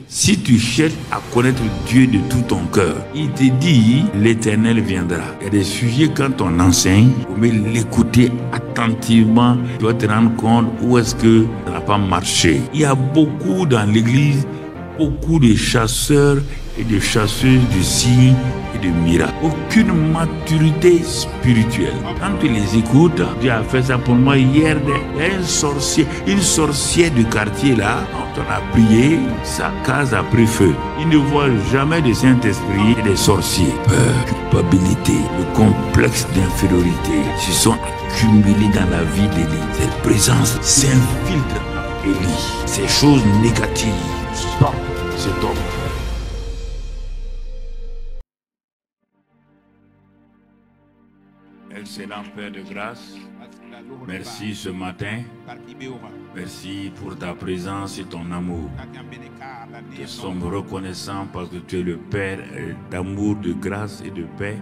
Si tu cherches à connaître Dieu de tout ton cœur, il te dit, l'Éternel viendra. Il y a des sujets, quand on enseigne, il faut l'écouter attentivement. Tu dois te rendre compte où est-ce que ça n'a pas marché. Il y a beaucoup dans l'église, beaucoup de chasseurs et de chasseuses de signes et de miracles. Aucune maturité spirituelle. Quand tu les écoutes, Dieu a fait ça pour moi hier. Il y a une sorcière du quartier là. On a prié, sa case a pris feu. Il ne voit jamais de Saint-Esprit et des sorciers. Peur, culpabilité, le complexe d'infériorité se sont accumulés dans la vie d'Élie. Cette présence s'infiltre en Élie. Ces choses négatives sortent de cet homme. Excellent Père de grâce, merci ce matin. Merci pour ta présence et ton amour. Nous sommes reconnaissants parce que tu es le Père d'amour, de grâce et de paix,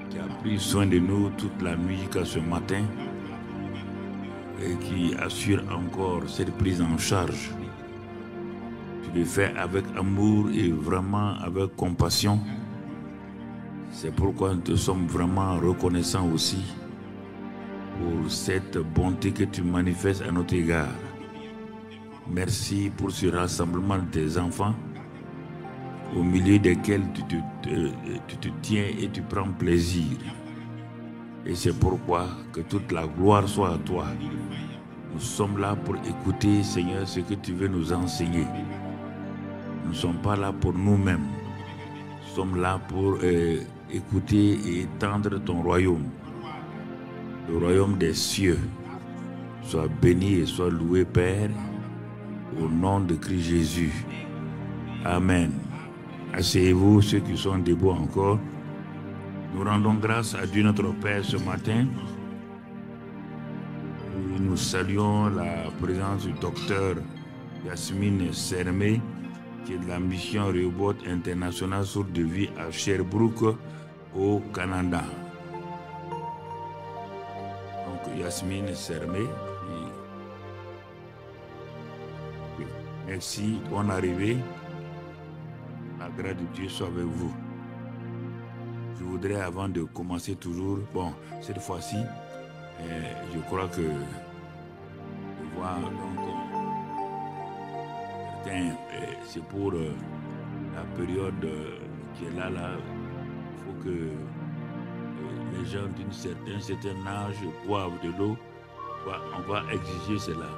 qui a pris soin de nous toute la nuit jusqu'à ce matin et qui assure encore cette prise en charge. Tu le fais avec amour et vraiment avec compassion. C'est pourquoi nous te sommes vraiment reconnaissants aussi pour cette bonté que tu manifestes à notre égard. Merci pour ce rassemblement de tes enfants au milieu desquels tu te tiens et tu prends plaisir. Et c'est pourquoi que toute la gloire soit à toi. Nous sommes là pour écouter, Seigneur, ce que tu veux nous enseigner. Nous ne sommes pas là pour nous-mêmes. Nous sommes là pour écouter et étendre ton royaume. Le royaume des cieux. Sois béni et sois loué, Père, au nom de Christ Jésus. Amen. Asseyez-vous, ceux qui sont debout encore. Nous rendons grâce à Dieu notre Père ce matin. Nous saluons la présence du docteur Yasmine Sermé, qui est de la mission Rehoboth International Source de Vie à Sherbrooke, au Canada. Donc Yasmine Sermé. Merci, bonne arrivée. La grâce de Dieu soit avec vous. Je voudrais, avant de commencer toujours, cette fois-ci, je crois que je vois donc c'est pour la période qui est là. Il faut que les gens d'un certain âge boivent de l'eau. On va exiger cela.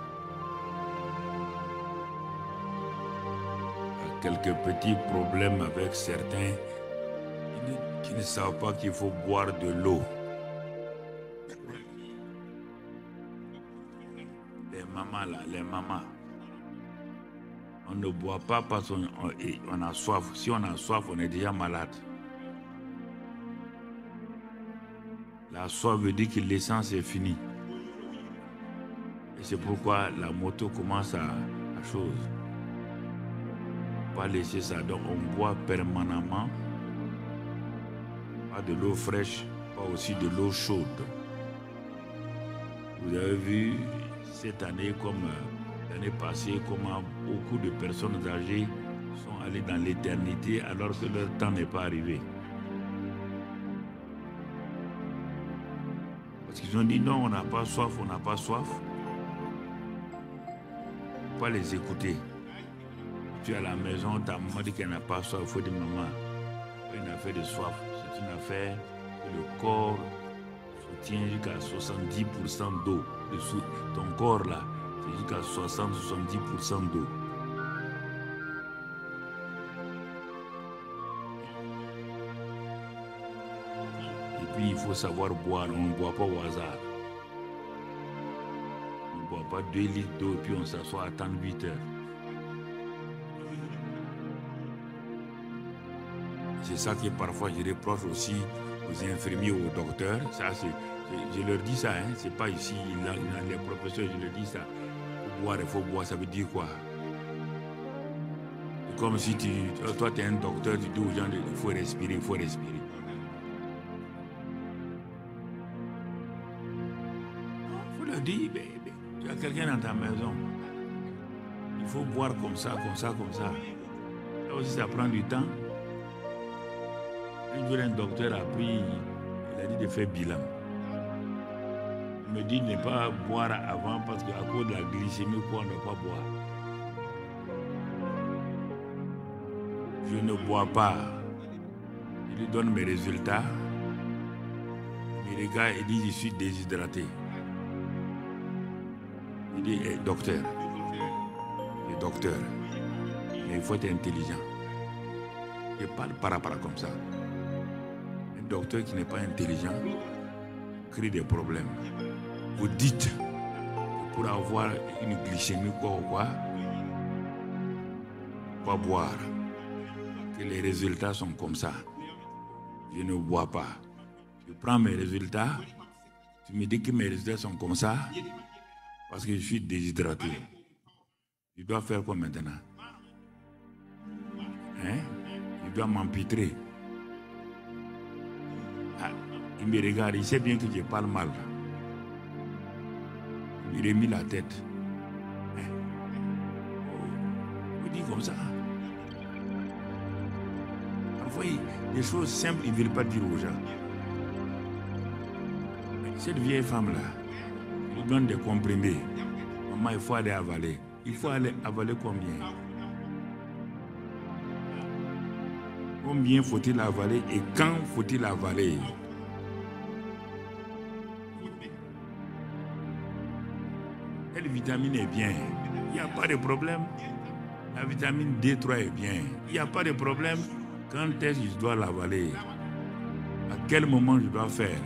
Il y a quelques petits problèmes avec certains qui ne savent pas qu'il faut boire de l'eau. Les mamans. On ne boit pas parce qu'on a soif. Si on a soif, on est déjà malade. La soif veut dire que l'essence est finie. Et c'est pourquoi la moto commence à chose. Pas laisser ça. Donc on boit permanemment. Pas de l'eau fraîche, pas aussi de l'eau chaude. Vous avez vu cette année comme l'année passée comment beaucoup de personnes âgées sont allées dans l'éternité alors que leur temps n'est pas arrivé. Parce qu'ils ont dit non, on n'a pas soif, on n'a pas soif. Il ne faut pas les écouter. Tu es à la maison, ta maman dit qu'elle n'a pas soif, il faut dire maman, c'est une affaire de soif, c'est une affaire que le corps soutient jusqu'à 70% d'eau. Ton corps là, c'est jusqu'à 60-70% d'eau. Et puis il faut savoir boire, on ne boit pas au hasard. On ne boit pas 2 litres d'eau et puis on s'assoit à attendre 8 heures. C'est ça que parfois je reproche aussi aux infirmiers, aux docteurs. Ça, je leur dis ça, hein. C'est pas ici, les professeurs, je leur dis ça. Il faut boire, ça veut dire quoi? C'est comme si toi tu es un docteur, tu dis aux gens, il faut respirer, il faut respirer. Il faut leur dire, tu as quelqu'un dans ta maison. Il Il faut boire comme ça, comme ça, comme ça. Là aussi, ça prend du temps. Un jour, un docteur a pris, il a dit de faire bilan. Il me dit de ne pas boire avant parce qu'à cause de la glycémie, on ne doit pas boire. Je ne bois pas. Il lui donne mes résultats. Il regarde et dit je suis déshydraté. Il dit docteur, mais il faut être intelligent. Je parle par comme ça. Un docteur qui n'est pas intelligent crée des problèmes. Vous dites que pour avoir une glycémie quoi, pas boire. Que les résultats sont comme ça. Je ne bois pas. Je prends mes résultats. Tu me dis que mes résultats sont comme ça parce que je suis déshydraté. Je dois faire quoi maintenant? Hein? Je dois m'empitrer. Ah, il me regarde, il sait bien que je parle mal. Il a mis la tête. Hein? Il me dit comme ça. Parfois, des choses simples, ils ne veulent pas dire aux gens. Cette vieille femme-là, elle donne des comprimés. Maman, il faut aller avaler. Il faut aller avaler combien? Combien faut-il avaler et quand faut-il avaler? Quelle vitamine est bien? Il n'y a pas de problème. La vitamine D3 est bien. Il n'y a pas de problème. Quand est-ce que je dois l'avaler? À quel moment je dois faire?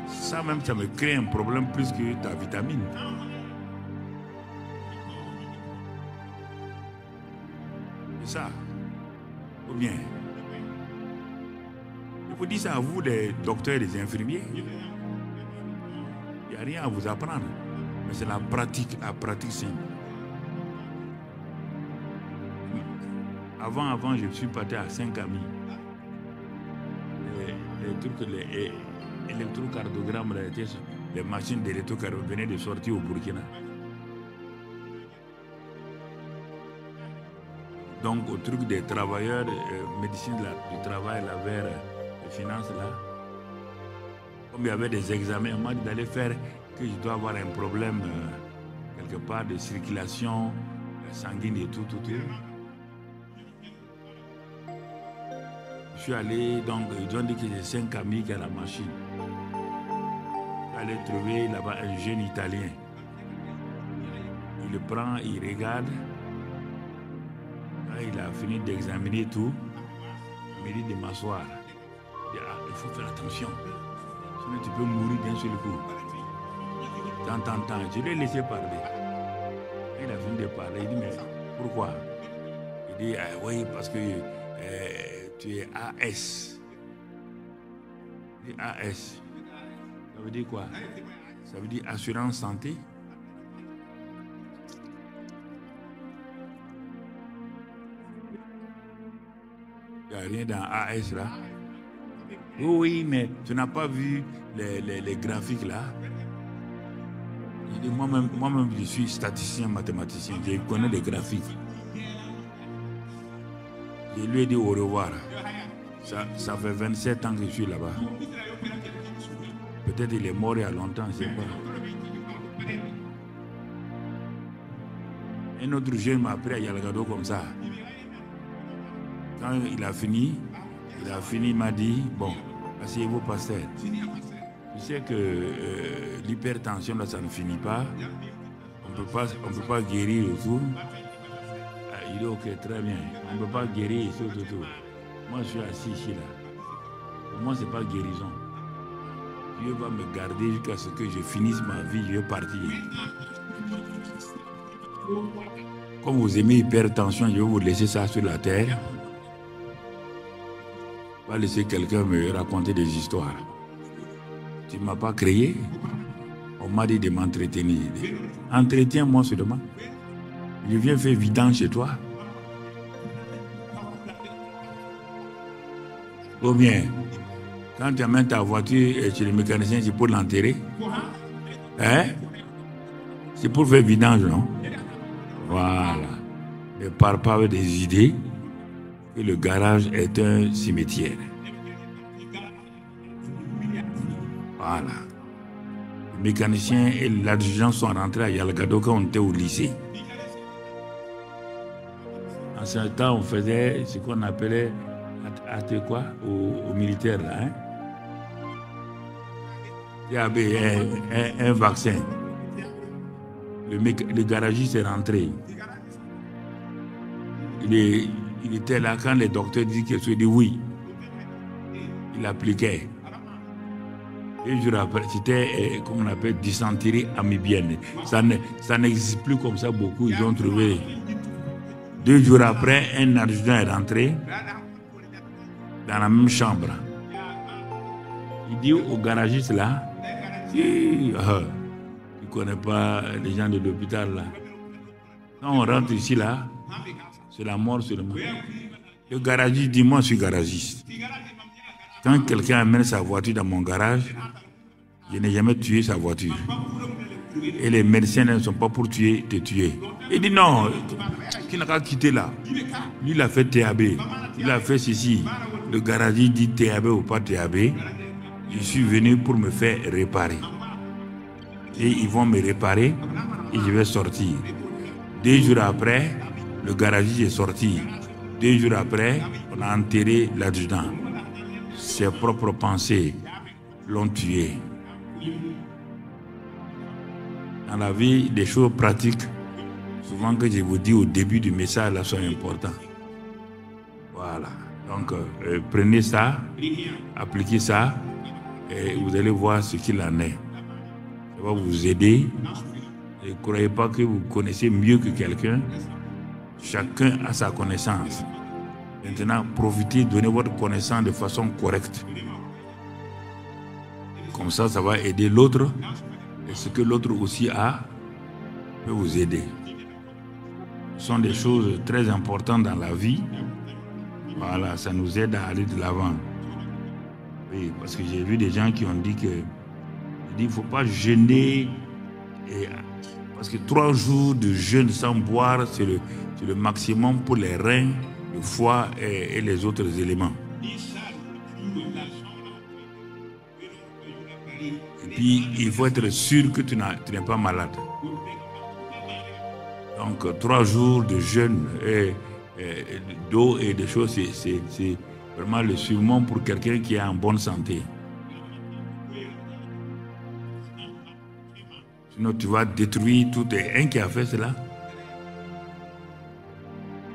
Ça même, ça me crée un problème plus que ta vitamine. C'est ça. Ou bien, je vous dis ça à vous, les docteurs et les infirmiers. Il n'y a rien à vous apprendre. Mais c'est la pratique simple. Avant, je suis parti à 5 amis. Les électrocardiogrammes, les machines d'électrocardiogramme venaient de sortir au Burkina. Donc, au truc des travailleurs, médecine du travail, là, vers les finances, là, comme il y avait des examens, on m'a dit d'aller faire que je dois avoir un problème quelque part de circulation sanguine et tout. Je suis allé, donc, ils ont dit que j'ai 5 amis qui ont la machine. Je suis allé trouver là-bas un jeune Italien. Il le prend, il regarde. Là, il a fini d'examiner tout. Il me dit de m'asseoir. Il dit, il faut faire attention. Sinon, tu peux mourir d'un seul coup. Je l'ai laissé parler. Il a fini de parler. Il dit, mais pourquoi? Il dit, oui, parce que tu es AS. Il dit AS. Ça veut dire quoi? Ça veut dire assurance santé. Il n'y a rien dans AS là. Oui, mais tu n'as pas vu les graphiques là. Il dit, moi-même, je suis statisticien, mathématicien. Je connais les graphiques. Je lui ai dit au revoir. Ça fait 27 ans que je suis là-bas. Peut-être il est mort il y a longtemps, je ne sais pas. Un autre jeune m'a appris à Yalgado comme ça. Quand il a fini, il m'a dit, bon, asseyez-vous, pasteur. Tu sais que l'hypertension, là, ça ne finit pas. On peut pas guérir autour. Il dit, ok, très bien. On ne peut pas guérir ici autour. Moi, je suis assis ici, là. Pour moi, ce n'est pas guérison. Dieu va me garder jusqu'à ce que je finisse ma vie, je vais partir. Comme vous aimez l'hypertension, je vais vous laisser ça sur la terre. Je vais laisser quelqu'un me raconter des histoires. Tu ne m'as pas créé. On m'a dit de m'entretenir. Entretiens-moi seulement. Je viens faire vidange chez toi. Ou bien, quand tu amènes ta voiture chez le mécanicien, c'est pour l'enterrer. Hein? C'est pour faire vidange, non? Voilà. Voilà. Ne pars pas avec des idées que le garage est un cimetière. Voilà. Le mécanicien et l'adjudant sont rentrés à Yalgado quand on était au lycée. En ce temps, on faisait ce qu'on appelait quoi aux militaires là. Hein? Il y avait un vaccin. Le garagiste est rentré. Il était là quand les docteurs disaient qu'il se dit oui. Il appliquait. 2 jours après, c'était comme on appelle dysenterie amibienne. Ça n'existe plus comme ça beaucoup. Ils ont trouvé. 2 jours après, un adjudant est rentré dans la même chambre. Il dit au garagiste là, tu ne connais pas les gens de l'hôpital là. Quand on rentre ici là, c'est la mort seulement. Le garagiste dit, moi je suis garagiste. Quand quelqu'un amène sa voiture dans mon garage, je n'ai jamais tué sa voiture. Et les médecins ne sont pas pour te tuer. Il dit non, qui n'a qu'à quitter là. Lui, il a fait TAB. Il a fait ceci. Le garagiste dit TAB ou pas TAB. Je suis venu pour me faire réparer. Et ils vont me réparer et je vais sortir. 2 jours après, le garagiste est sorti. 2 jours après, on a enterré l'adjudant. Ses propres pensées l'ont tué. Dans la vie, des choses pratiques, souvent que je vous dis au début du message, là, sont importantes. Voilà. Donc, prenez ça, appliquez ça, et vous allez voir ce qu'il en est. Ça va vous aider. Ne croyez pas que vous connaissez mieux que quelqu'un. Chacun a sa connaissance. Maintenant, profitez, donnez votre connaissance de façon correcte. Comme ça, ça va aider l'autre. Et ce que l'autre aussi a peut vous aider. Ce sont des choses très importantes dans la vie. Voilà, ça nous aide à aller de l'avant. Oui, parce que j'ai vu des gens qui ont dit qu'il ne faut pas jeûner. Parce que 3 jours de jeûne sans boire, c'est le maximum pour les reins, le foie et les autres éléments. Et puis, il faut être sûr que tu n'es pas malade. Donc, 3 jours de jeûne d'eau et des choses, c'est vraiment le suivant pour quelqu'un qui est en bonne santé. Sinon, tu vas détruire tout. Un qui a fait cela.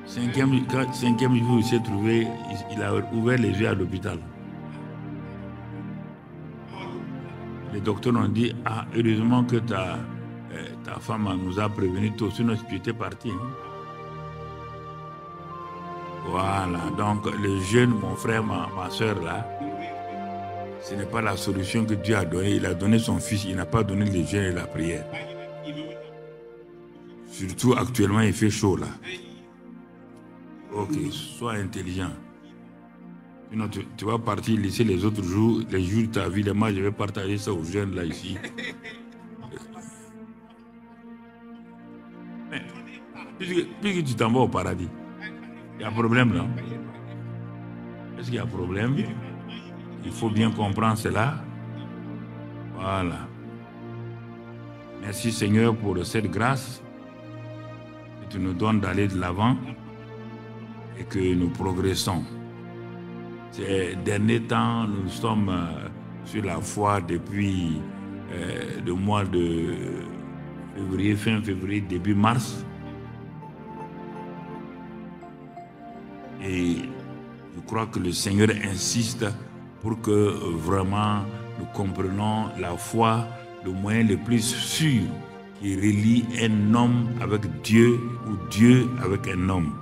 5e jour, il s'est trouvé, il a ouvert les yeux à l'hôpital. Les docteurs ont dit, heureusement que ta femme nous a prévenu tôt, sinon tu étais parti. Hein? Voilà, donc le jeûne, mon frère, ma soeur là, ce n'est pas la solution que Dieu a donnée. Il a donné son fils, il n'a pas donné le jeûne et la prière. Surtout actuellement, il fait chaud là. Ok, sois intelligent. Sinon, tu vas partir laisser les autres jours, les jours de ta vie. Et moi, je vais partager ça aux jeunes là ici. Mais, puisque tu t'en vas au paradis, il y a un problème là. Est-ce qu'il y a un problème? Il faut bien comprendre cela. Voilà. Merci Seigneur pour cette grâce que tu nous donnes d'aller de l'avant et que nous progressons. Ces derniers temps, nous sommes sur la foi depuis le mois de février, fin février, début mars. Et je crois que le Seigneur insiste pour que vraiment nous comprenions la foi, le moyen le plus sûr qui relie un homme avec Dieu ou Dieu avec un homme.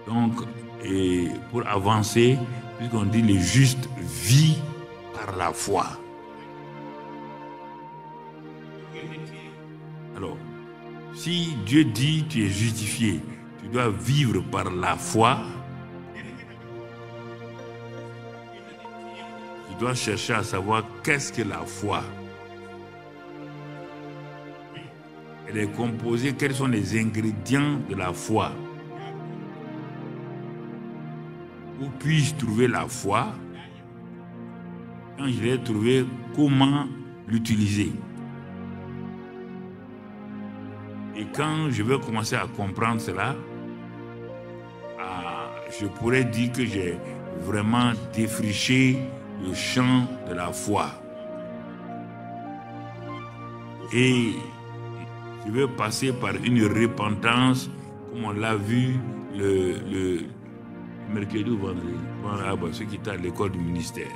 Donc, et pour avancer, puisqu'on dit le juste vit par la foi. Alors, si Dieu dit tu es justifié, tu dois vivre par la foi, tu dois chercher à savoir qu'est-ce que la foi? Elle est composée, quels sont les ingrédients de la foi? Où puis-je trouver la foi? Quand je l'ai trouvée, comment l'utiliser? Et quand je vais commencer à comprendre cela, je pourrais dire que j'ai vraiment défriché le champ de la foi. Et je vais passer par une repentance, comme on l'a vu le mercredi ou vendredi, ceux qui étaient à l'école du ministère.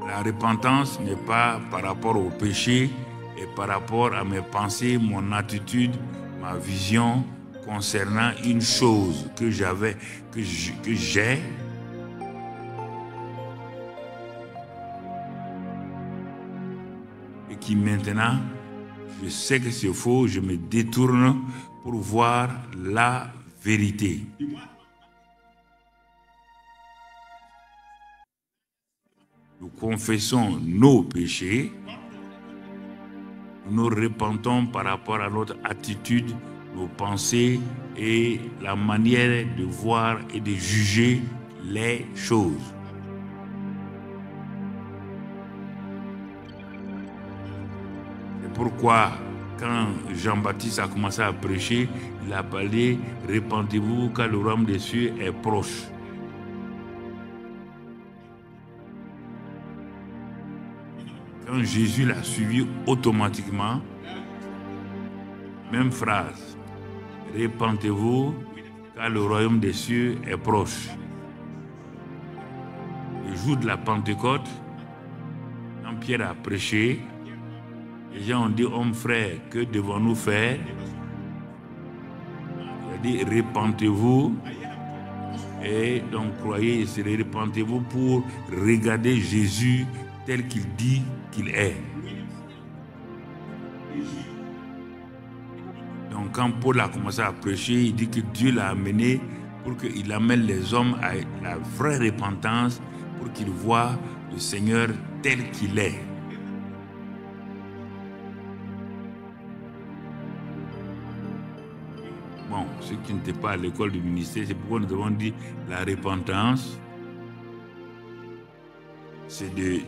La repentance n'est pas par rapport au péché, et par rapport à mes pensées, mon attitude, ma vision concernant une chose que j'avais, que j'ai, et qui maintenant, je sais que c'est faux, je me détourne pour voir la vérité. Nous confessons nos péchés, nous nous repentons par rapport à notre attitude, nos pensées et la manière de voir et de juger les choses. C'est pourquoi quand Jean-Baptiste a commencé à prêcher, il a parlé « Repentez-vous car le royaume des cieux est proche ». Quand Jésus l'a suivi automatiquement, même phrase, repentez-vous car le royaume des cieux est proche. Le jour de la Pentecôte, quand Pierre a prêché, les gens ont dit, homme frère, que devons-nous faire? Il a dit, repentez-vous et donc croyez et repentez-vous pour regarder Jésus tel qu'il dit qu'il est. Donc quand Paul a commencé à prêcher, il dit que Dieu l'a amené pour qu'il amène les hommes à la vraie repentance, pour qu'ils voient le Seigneur tel qu'il est. Bon, ceux qui n'étaient pas à l'école du ministère, c'est pourquoi nous devons dire la repentance, c'est de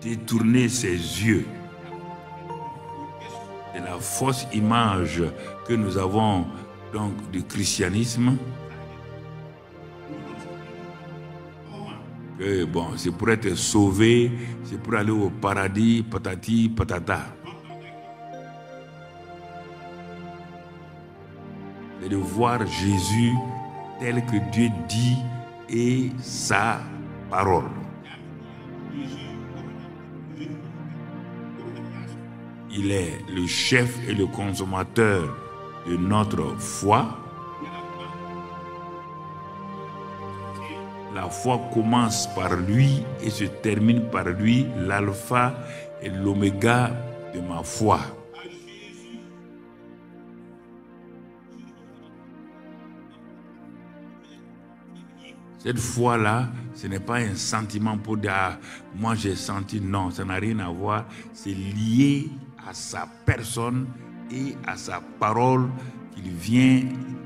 détourner ses yeux de la fausse image que nous avons donc du christianisme, que bon, c'est pour être sauvé, c'est pour aller au paradis, patati patata. C'est de voir Jésus tel que Dieu dit et sa parole. Il est le chef et le consommateur de notre foi. La foi commence par lui et se termine par lui, l'alpha et l'oméga de ma foi. Cette foi-là, ce n'est pas un sentiment pour dire ah, moi j'ai senti, non, ça n'a rien à voir. C'est lié à sa personne et à sa parole qu'il vient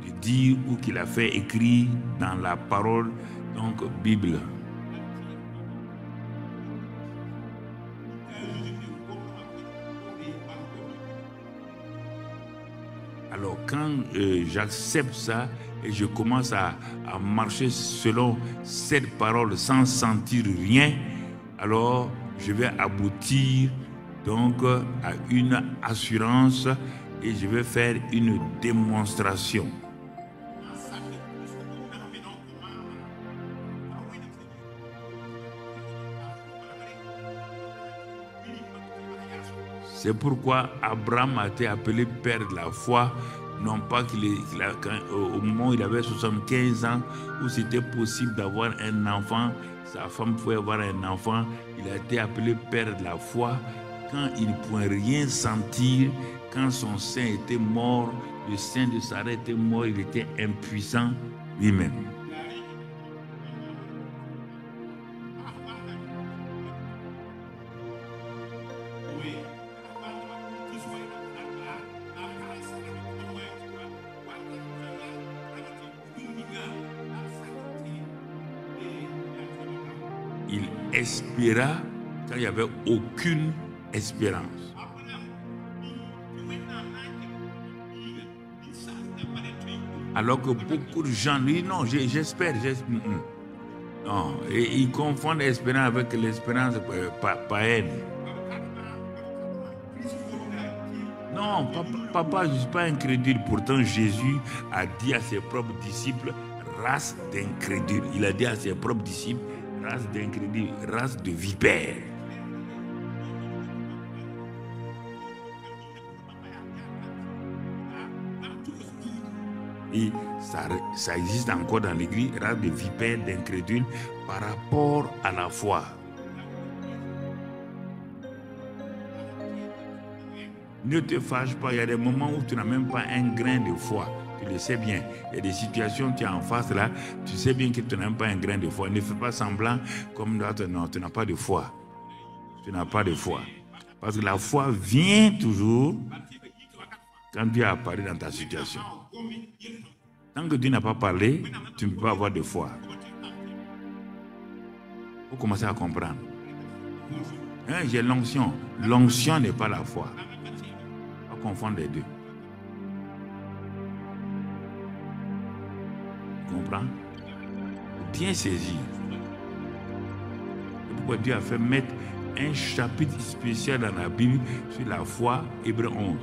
de dire ou qu'il a fait écrire dans la parole, donc Bible. Alors quand j'accepte ça et je commence à marcher selon cette parole sans sentir rien, alors je vais aboutir donc à une assurance et je vais faire une démonstration. C'est pourquoi Abraham a été appelé père de la foi, non pas au moment où il avait 75 ans, où c'était possible d'avoir un enfant, sa femme pouvait avoir un enfant, il a été appelé père de la foi, quand il ne pouvait rien sentir, quand son sein était mort, le sein de Sarah était mort, il était impuissant lui-même. il espéra quand il n'y avait aucune espérance. Alors que beaucoup de gens disent non, j'espère. Non, et ils confondent l'espérance avec l'espérance païenne. Non, papa, je ne suis pas incrédule. Pourtant, Jésus a dit à ses propres disciples, race d'incrédules. Il a dit à ses propres disciples, race d'incrédules, race de vipères. Et ça existe encore dans l'église, race de vipères, d'incrédules, par rapport à la foi. Ne te fâche pas, il y a des moments où tu n'as même pas un grain de foi. Tu le sais bien. Il y a des situations que tu es en face là, tu sais bien que tu n'as même pas un grain de foi. Ne fais pas semblant comme d'autres. Non, tu n'as pas de foi. Tu n'as pas de foi. Parce que la foi vient toujours quand Dieu apparaît dans ta situation. Tant que Dieu n'a pas parlé, tu ne peux pas avoir de foi. Il faut commencer à comprendre. Hein, j'ai l'onction. L'onction n'est pas la foi. Confondre les deux. Tu comprends? Bien saisir. C'est pourquoi Dieu a fait mettre un chapitre spécial dans la Bible sur la foi, Hébreux 11.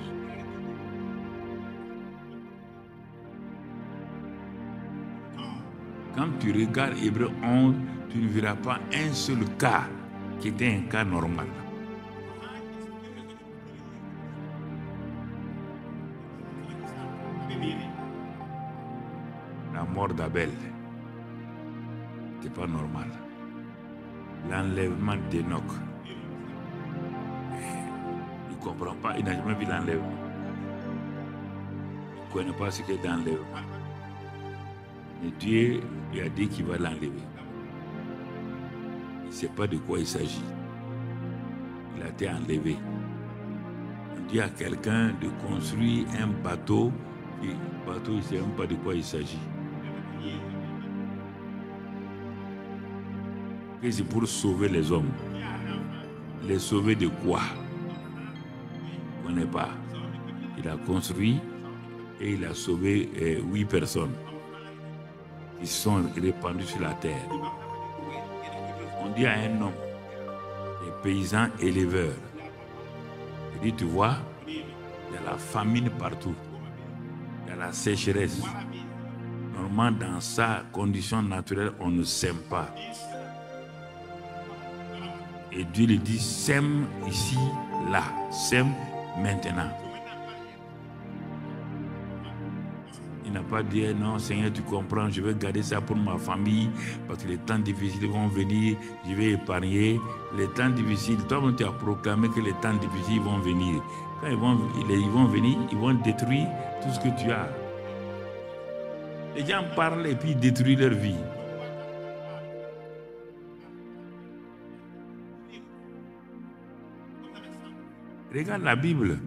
Quand tu regardes Hébreux 11, tu ne verras pas un seul cas qui était un cas normal. La mort d'Abel, c'est pas normal. L'enlèvement d'Enoch, il ne comprend pas, il n'a jamais vu l'enlèvement. Il ne connaît pas ce qu'est l'enlèvement. Et Dieu lui a dit qu'il va l'enlever. Il ne sait pas de quoi il s'agit. Il a été enlevé. On dit à quelqu'un de construire un bateau, et le bateau, il ne sait même pas de quoi il s'agit. Et c'est pour sauver les hommes. Les sauver de quoi? On ne connaît pas. Il a construit et il a sauvé 8 personnes qui sont répandues sur la terre. On dit à un homme, les paysans éleveurs, il dit, tu vois, il y a la famine partout. Il y a la sécheresse. Normalement, dans sa condition naturelle, on ne sème pas. Et Dieu lui dit, sème ici, là, sème maintenant. Il n'a pas dit, non Seigneur, tu comprends, je vais garder ça pour ma famille, parce que les temps difficiles vont venir, je vais épargner. Les temps difficiles, toi-même tu as proclamé que les temps difficiles vont venir. Quand ils vont venir, ils vont détruire tout ce que tu as. Les gens parlent et puis détruisent leur vie. Regarde la Bible.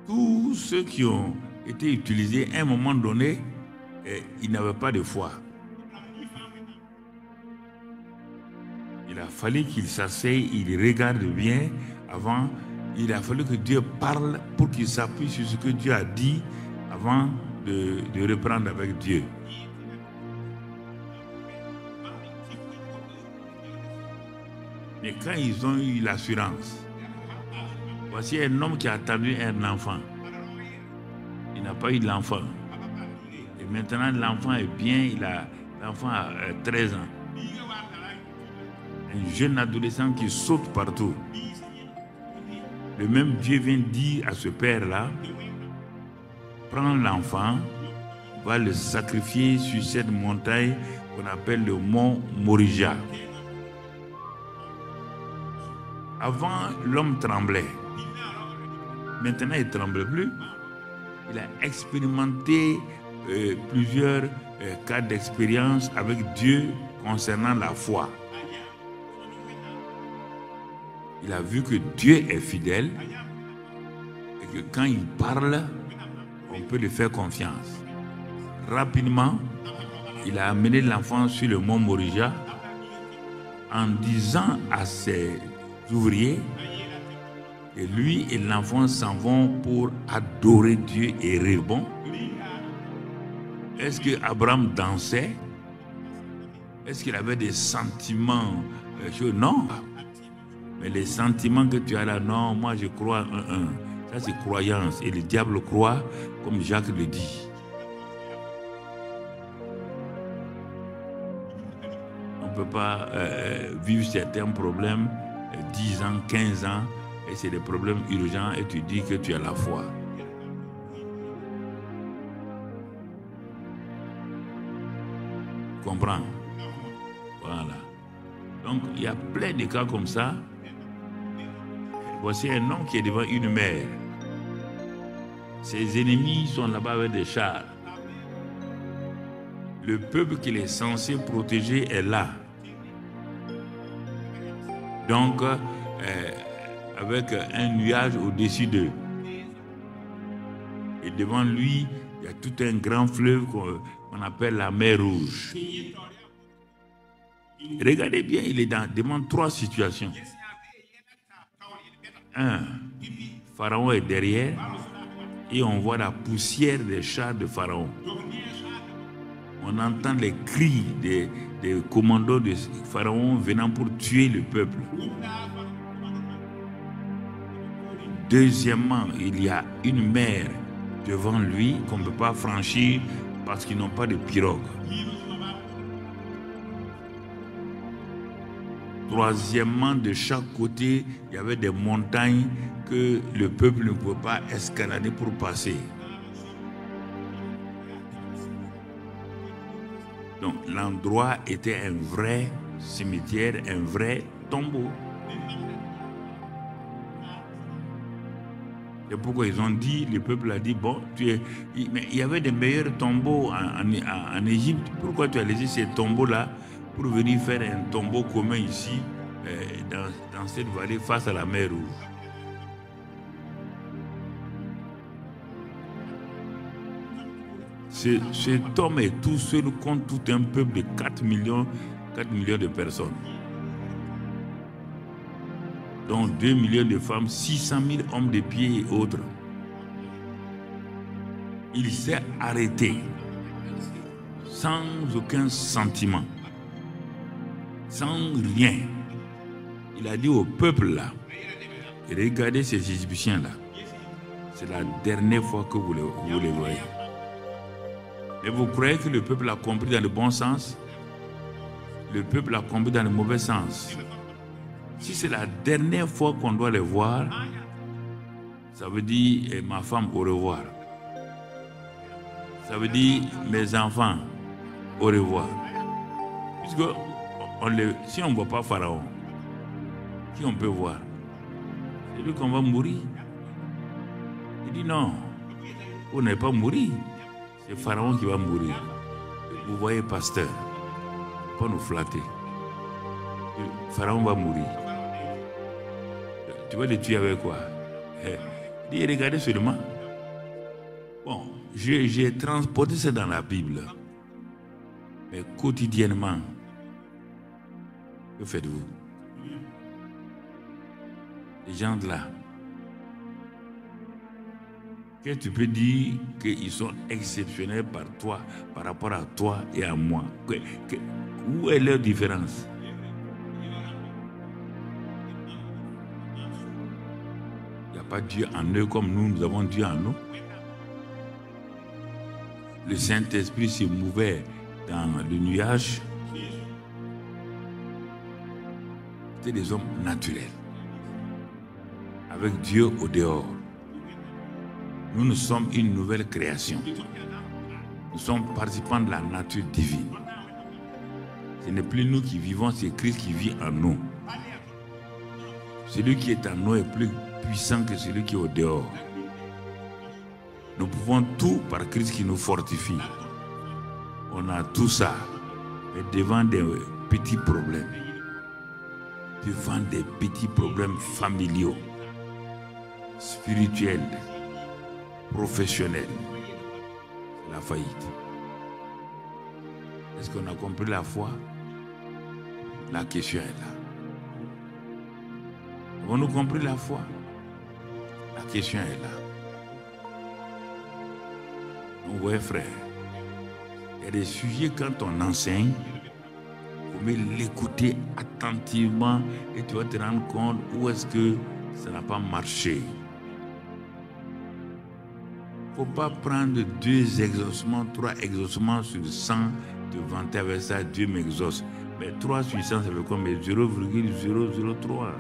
Tous ceux qui ont été utilisés à un moment donné, ils n'avaient pas de foi. Il a fallu qu'ils s'asseyent, ils regardent bien avant. Il a fallu que Dieu parle pour qu'ils s'appuient sur ce que Dieu a dit avant de reprendre avec Dieu. Mais quand ils ont eu l'assurance, voici un homme qui a attendu un enfant. Il n'a pas eu l'enfant. Et maintenant, l'enfant est bien, l'enfant a 13 ans. Un jeune adolescent qui saute partout. Le même Dieu vient dire à ce père-là, prends l'enfant, va le sacrifier sur cette montagne qu'on appelle le mont Moriah. Avant, l'homme tremblait. Maintenant, il ne tremble plus. Il a expérimenté plusieurs cas d'expérience avec Dieu concernant la foi. Il a vu que Dieu est fidèle et que quand il parle, on peut lui faire confiance. Rapidement, il a amené l'enfant sur le mont Moriah en disant à ses ouvriers que lui et l'enfant s'en vont pour adorer Dieu et rire. Bon, est-ce que Abraham dansait? Est-ce qu'il avait des sentiments? Non. Mais les sentiments que tu as là, non, moi je crois un. Ça c'est croyance. Et le diable croit comme Jacques le dit. On ne peut pas vivre certains problèmes 10 ans, 15 ans, et c'est des problèmes urgents et tu dis que tu as la foi. Comprends? Voilà. Donc, il y a plein de cas comme ça. Voici un homme qui est devant une mer. Ses ennemis sont là-bas avec des chars. Le peuple qu'il est censé protéger est là. Donc, avec un nuage au-dessus d'eux. Et devant lui, il y a tout un grand fleuve qu'on appelle la mer Rouge. Regardez bien, il est devant 3 situations. 1, Pharaon est derrière et on voit la poussière des chars de Pharaon. On entend les cris des commandos de Pharaon venant pour tuer le peuple. Deuxièmement, il y a une mer devant lui qu'on ne peut pas franchir parce qu'ils n'ont pas de pirogue. Troisièmement, de chaque côté, il y avait des montagnes que le peuple ne pouvait pas escalader pour passer. Donc l'endroit était un vrai cimetière, un vrai tombeau. C'est pourquoi ils ont dit, le peuple a dit, bon, mais il y avait des meilleurs tombeaux en Égypte. Pourquoi tu as laissé ces tombeaux-là pour venir faire un tombeau commun ici, dans cette vallée, face à la mer Rouge? Cet homme est tout seul contre tout un peuple de 4 millions de personnes. Dont 2 millions de femmes, 600 000 hommes de pied et autres. Il s'est arrêté sans aucun sentiment, sans rien. Il a dit au peuple là, regardez ces Égyptiens là, c'est la dernière fois que vous les voyez. Et vous croyez que le peuple a compris dans le bon sens? Le peuple a compris dans le mauvais sens. Si c'est la dernière fois qu'on doit les voir, ça veut dire ma femme au revoir. Ça veut dire mes enfants au revoir. Puisque si on ne voit pas Pharaon, qui on peut voir? C'est lui qu'on va mourir. Il dit non, vous n'allez pas mourir. C'est Pharaon qui va mourir. Vous voyez, pasteur, pas nous flatter. Pharaon va mourir. Tu vas le tuer avec quoi? Dis, regardez seulement. Bon, j'ai transporté ça dans la Bible. Mais quotidiennement, que faites-vous? Les gens de là, que tu peux dire qu'ils sont exceptionnels par rapport à toi et à moi? Où est leur différence? Il n'y a pas Dieu en eux comme nous avons Dieu en nous. Le Saint-Esprit se mouvait dans le nuage. C'était des hommes naturels, avec Dieu au dehors. Nous sommes une nouvelle création. Nous sommes participants de la nature divine. Ce n'est plus nous qui vivons, c'est Christ qui vit en nous. Celui qui est en nous est plus puissant que celui qui est au dehors. Nous pouvons tout par Christ qui nous fortifie. On a tout ça, mais devant des petits problèmes, devant des petits problèmes familiaux, spirituels, professionnels, la faillite. Est-ce qu'on a compris la foi? La question est là. Avons-nous compris la foi? La question est là. Donc, ouais, frère, il y a des sujets quand on enseigne, il faut mieux l'écouter attentivement et tu vas te rendre compte où est-ce que ça n'a pas marché. Il ne faut pas prendre 2 exaucements, 3 exaucements sur 100, te vanter avec ça, Dieu m'exauce. Mais 3 sur 100, ça veut combien? 0,003.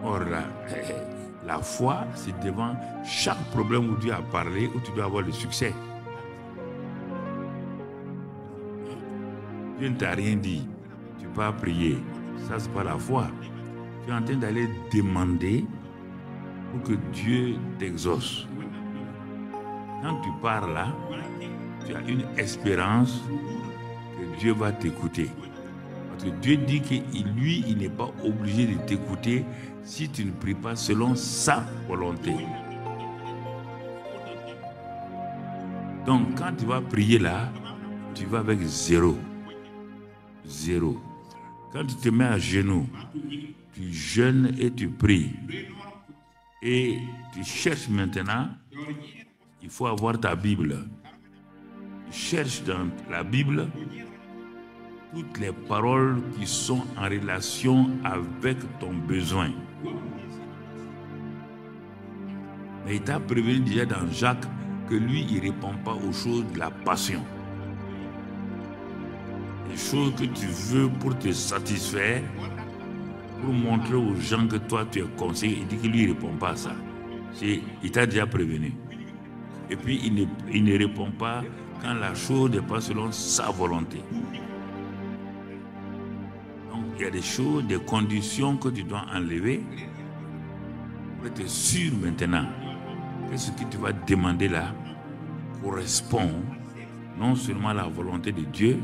Or là, la foi, c'est devant chaque problème où Dieu a parlé, où tu dois avoir le succès. Dieu ne t'a rien dit, tu peux pas prier. Ça, c'est pas la foi. Tu es en train d'aller demander pour que Dieu t'exauce. Quand tu pars là, tu as une espérance que Dieu va t'écouter. Parce que Dieu dit que lui, il n'est pas obligé de t'écouter si tu ne pries pas selon sa volonté. Donc, quand tu vas prier là, tu vas avec 0. 0. Quand tu te mets à genoux, tu jeûnes et tu pries. Et tu cherches maintenant, il faut avoir ta Bible. Tu cherches dans la Bible toutes les paroles qui sont en relation avec ton besoin. Mais il t'a prévenu déjà dans Jacques que lui, il ne répond pas aux choses de la passion. Les choses que tu veux pour te satisfaire, pour montrer aux gens que toi tu es conseillé, il dit que lui, il ne répond pas à ça. Il t'a déjà prévenu. Et puis, il ne répond pas quand la chose n'est pas selon sa volonté. Donc, il y a des choses, des conditions que tu dois enlever pour être sûr maintenant que ce que tu vas demander là correspond non seulement à la volonté de Dieu,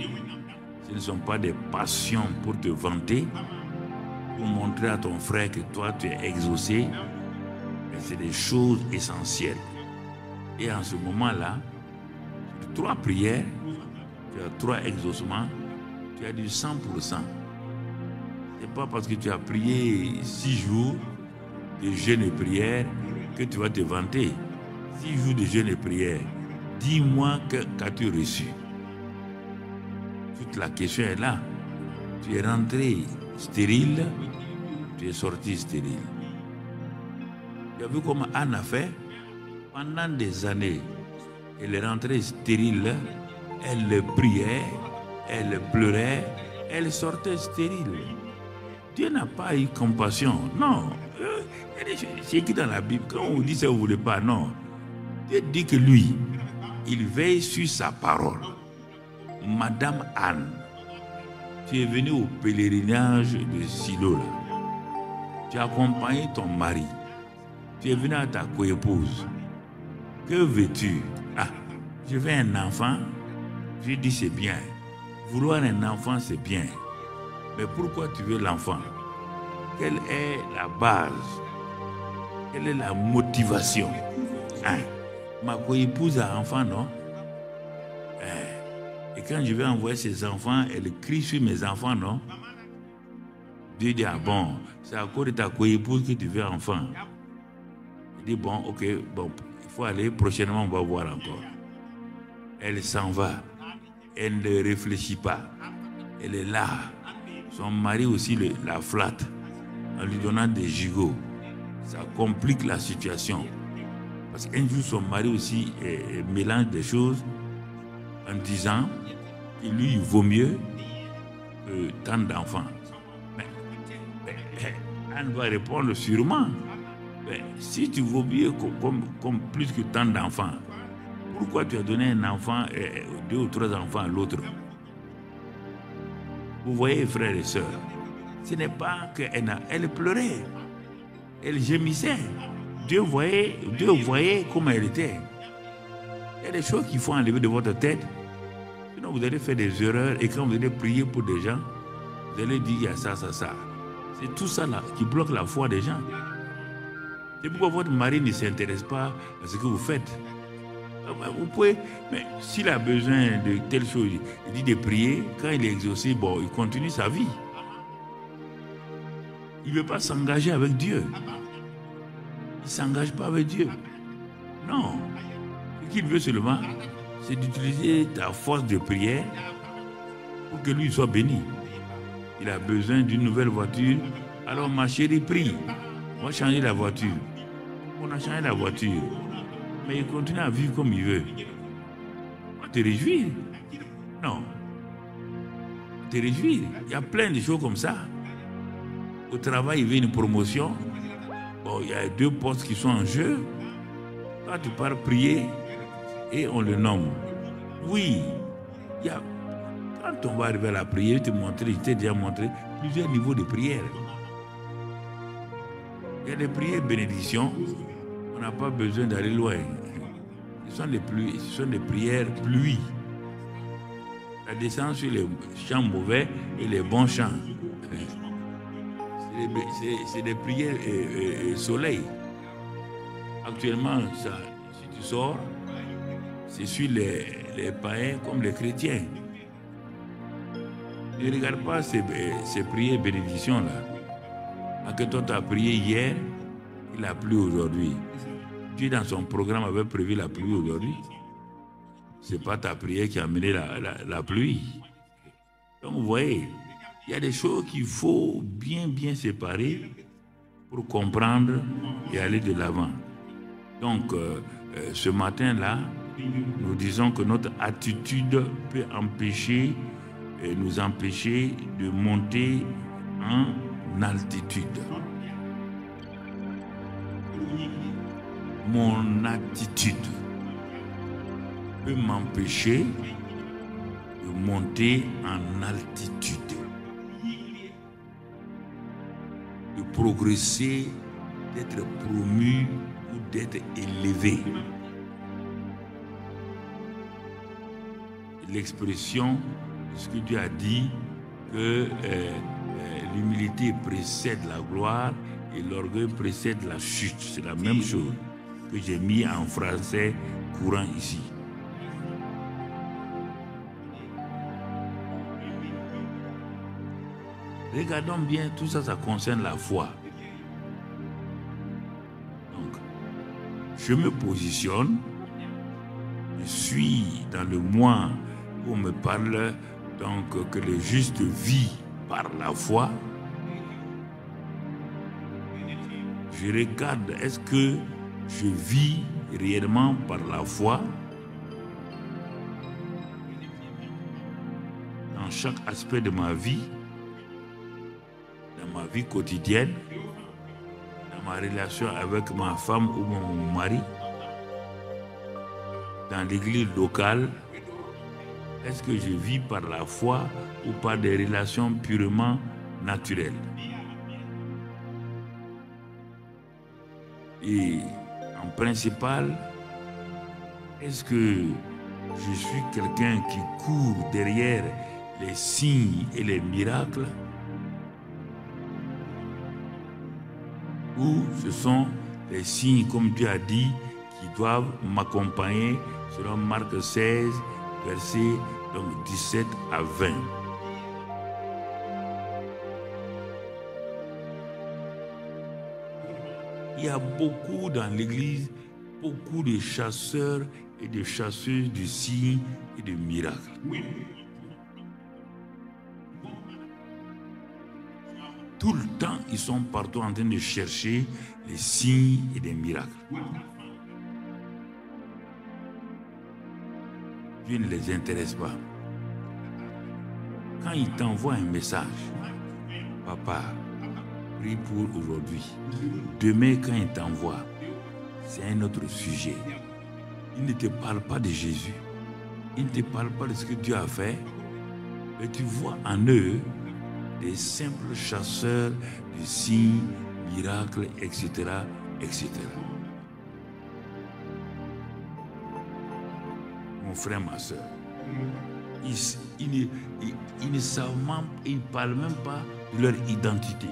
ce ne sont pas des passions pour te vanter, pour montrer à ton frère que toi tu es exaucé, mais c'est des choses essentielles. Et en ce moment-là, sur 3 prières, tu as 3 exaucements, tu as du 100%. Ce n'est pas parce que tu as prié 6 jours de jeûne et prière que tu vas te vanter. 6 jours de jeûne et prière, dis-moi qu'as-tu reçu? Toute la question est là. Tu es rentré stérile, tu es sorti stérile. Tu as vu comment Anne a fait? Pendant des années, elle est rentrée stérile, elle priait, elle pleurait, elle sortait stérile. Dieu n'a pas eu compassion. Non. C'est écrit dans la Bible. Quand on vous dit ça, vous ne voulez pas. Non. Dieu dit que lui, il veille sur sa parole. Madame Anne, tu es venue au pèlerinage de Silo. Là. Tu as accompagné ton mari. Tu es venu à ta coépouse. Que veux-tu? Ah, je veux un enfant. Je dis c'est bien. Vouloir un enfant, c'est bien. Mais pourquoi tu veux l'enfant? Quelle est la base? Quelle est la motivation? Hein? Ma coépouse a un enfant, non? Et quand je vais envoyer ses enfants, elle crie sur mes enfants, non? Dieu dit, ah bon, c'est à cause de ta coépouse que tu veux un enfant. Il dit, bon, ok, bon, il faut aller, prochainement on va voir encore. Elle s'en va. Elle ne réfléchit pas. Elle est là. Son mari aussi la flatte en lui donnant des gigots. Ça complique la situation. Parce qu'un jour, son mari aussi mélange des choses en disant qu'il lui vaut mieux que tant d'enfants. Mais Anne va répondre sûrement. Mais si tu vaux mieux comme plus que tant d'enfants, pourquoi tu as donné un enfant, 2 ou 3 enfants à l'autre? Vous voyez, frères et sœurs, ce n'est pas qu'elle pleurait, elle gémissait. Dieu voyait comment elle était. Il y a des choses qu'il faut enlever de votre tête. Sinon, vous allez faire des erreurs et quand vous allez prier pour des gens, vous allez dire il y a ça, ça, ça. C'est tout ça là qui bloque la foi des gens. C'est pourquoi votre mari ne s'intéresse pas à ce que vous faites. Vous pouvez, mais s'il a besoin de telle chose, il dit de prier. Quand il est exaucé, bon, il continue sa vie. Il ne veut pas s'engager avec Dieu. Il ne s'engage pas avec Dieu. Non. Ce qu'il veut seulement, c'est d'utiliser ta force de prière pour que lui soit béni. Il a besoin d'une nouvelle voiture. Alors ma chérie, prie. On va changer la voiture. On a changé la voiture. Mais il continue à vivre comme il veut. On va te réjouir. Non. Te réjouir. Il y a plein de choses comme ça. Au travail, il veut une promotion. Bon, il y a 2 postes qui sont en jeu. Toi, tu pars prier et on le nomme. Oui, il y a... Quand on va arriver à la prière, je t'ai déjà montré plusieurs niveaux de prière. Il y a des prières bénédictions. On n'a pas besoin d'aller loin. Ce sont des prières pluie. La descente sur les champs mauvais et les bons champs. C'est des prières soleil. Actuellement, ça, si tu sors, c'est sur les païens comme les chrétiens. Ne regarde pas ces prières bénédictions-là. À que toi tu as prié hier, il a plu aujourd'hui. Dieu dans son programme avait prévu la pluie aujourd'hui. Ce n'est pas ta prière qui a amené la pluie. Donc vous voyez, il y a des choses qu'il faut bien séparer pour comprendre et aller de l'avant. Donc ce matin-là, nous disons que notre attitude peut nous empêcher de monter en altitude. Mon attitude peut m'empêcher de monter en altitude, de progresser, d'être promu ou d'être élevé. L'expression, ce que Dieu a dit, que l'humilité précède la gloire et l'orgueil précède la chute. C'est la même chose que j'ai mis en français courant ici. Regardons bien, tout ça, ça concerne la foi. Donc, je me positionne, je suis dans le mois où on me parle donc que le juste vit par la foi. Je regarde, est-ce que je vis réellement par la foi dans chaque aspect de ma vie, dans ma vie quotidienne, dans ma relation avec ma femme ou mon mari, dans l'église locale. Est-ce que je vis par la foi ou par des relations purement naturelles? Et en principal, est-ce que je suis quelqu'un qui court derrière les signes et les miracles? Ou ce sont les signes, comme Dieu a dit, qui doivent m'accompagner selon Marc 16, versets donc 17 à 20. Il y a beaucoup dans l'église, beaucoup de chasseurs et de chasseuses de signes et de miracles. Tout le temps, ils sont partout en train de chercher les signes et des miracles. Dieu ne les intéresse pas. Quand il t'envoie un message, papa, prie pour aujourd'hui. Demain, quand il t'envoie, c'est un autre sujet. Il ne te parle pas de Jésus. Il ne te parle pas de ce que Dieu a fait. Mais tu vois en eux des simples chasseurs de signes, miracles, etc., etc. Mon frère, ma soeur, ils ne savent même, ils ne parlent même pas de leur identité.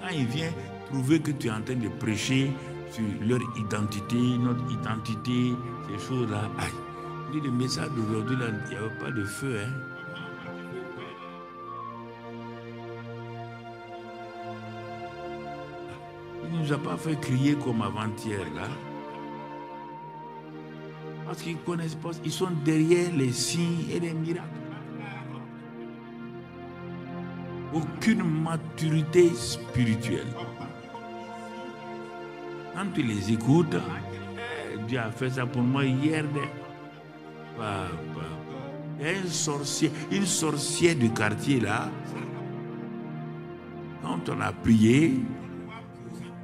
Quand il vient trouver que tu es en train de prêcher sur leur identité, notre identité, ces choses-là. Aïe, le message d'aujourd'hui, là, il n'y avait pas de feu, hein. Il ne nous a pas fait crier comme avant-hier, là. Parce qu'ils ne connaissent pas, ils sont derrière les signes et les miracles. Aucune maturité spirituelle. Quand tu les écoutes, Dieu a fait ça pour moi hier. Il y a une sorcière du quartier là. Quand on a prié,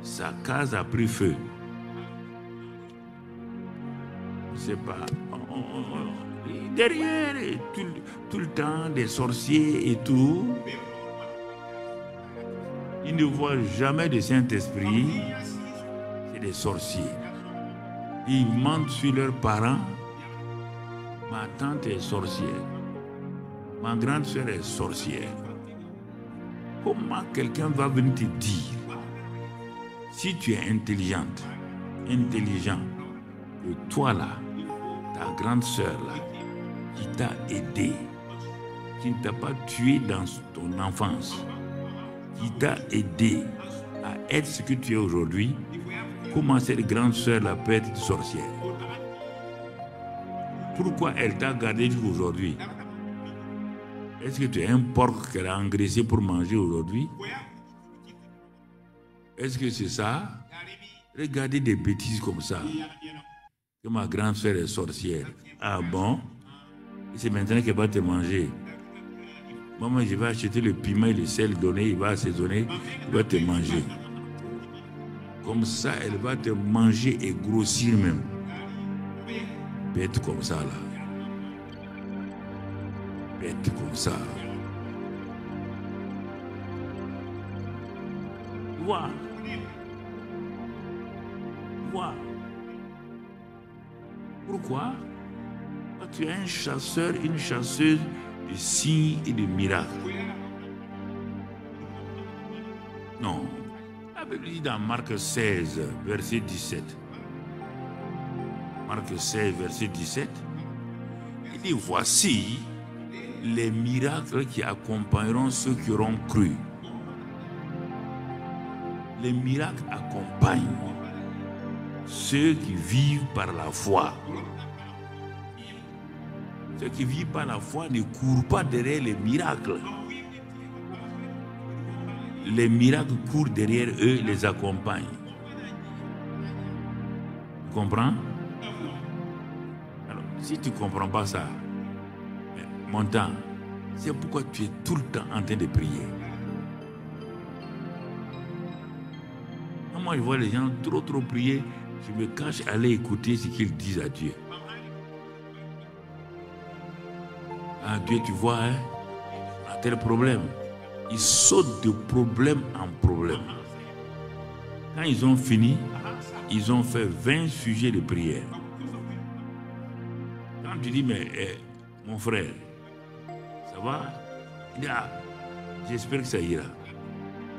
sa case a pris feu. Je ne sais pas. Derrière, tout le temps, des sorciers et tout. Ils ne voient jamais de Saint-Esprit. C'est des sorciers. Ils mentent sur leurs parents. Ma tante est sorcière. Ma grande sœur est sorcière. Comment quelqu'un va venir te dire, si tu es intelligent, que toi là, ta grande sœur là, qui t'a aidé, qui ne t'a pas tué dans ton enfance, qui t'a aidé à être ce que tu es aujourd'hui, comment cette grande sœur là peut être sorcière? Pourquoi elle t'a gardé jusqu'aujourd'hui? Est-ce que tu es un porc qu'elle a engraissé pour manger aujourd'hui? Est-ce que c'est ça? Regardez des bêtises comme ça. Que ma grande sœur est sorcière. Ah bon? Et c'est maintenant qu'elle va te manger. Maman, je vais acheter le piment et le sel donné, il va assaisonner, il va te manger. Comme ça, elle va te manger et grossir même. Bête comme ça, là. Bête comme ça. Vois. Pourquoi? Parce que tu es un chasseur, une chasseuse de signes et de miracles. Non. La Bible dit dans Marc 16, verset 17. Marc 16, verset 17. Il dit, voici les miracles qui accompagneront ceux qui auront cru. Les miracles accompagnent ceux qui vivent par la foi. Ceux qui vivent par la foi ne courent pas derrière les miracles. Les miracles courent derrière eux, les accompagnent. Tu comprends? Alors, si tu ne comprends pas ça, mon temps, c'est pourquoi tu es tout le temps en train de prier. Moi, je vois les gens trop prier, je me cache à aller écouter ce qu'ils disent à Dieu. Ah, Dieu, tu vois, hein, on a tel problème. Ils sautent de problème en problème. Quand ils ont fini, ils ont fait 20 sujets de prière. Quand tu dis, mais mon frère, ça va? Il dit, ah, j'espère que ça ira.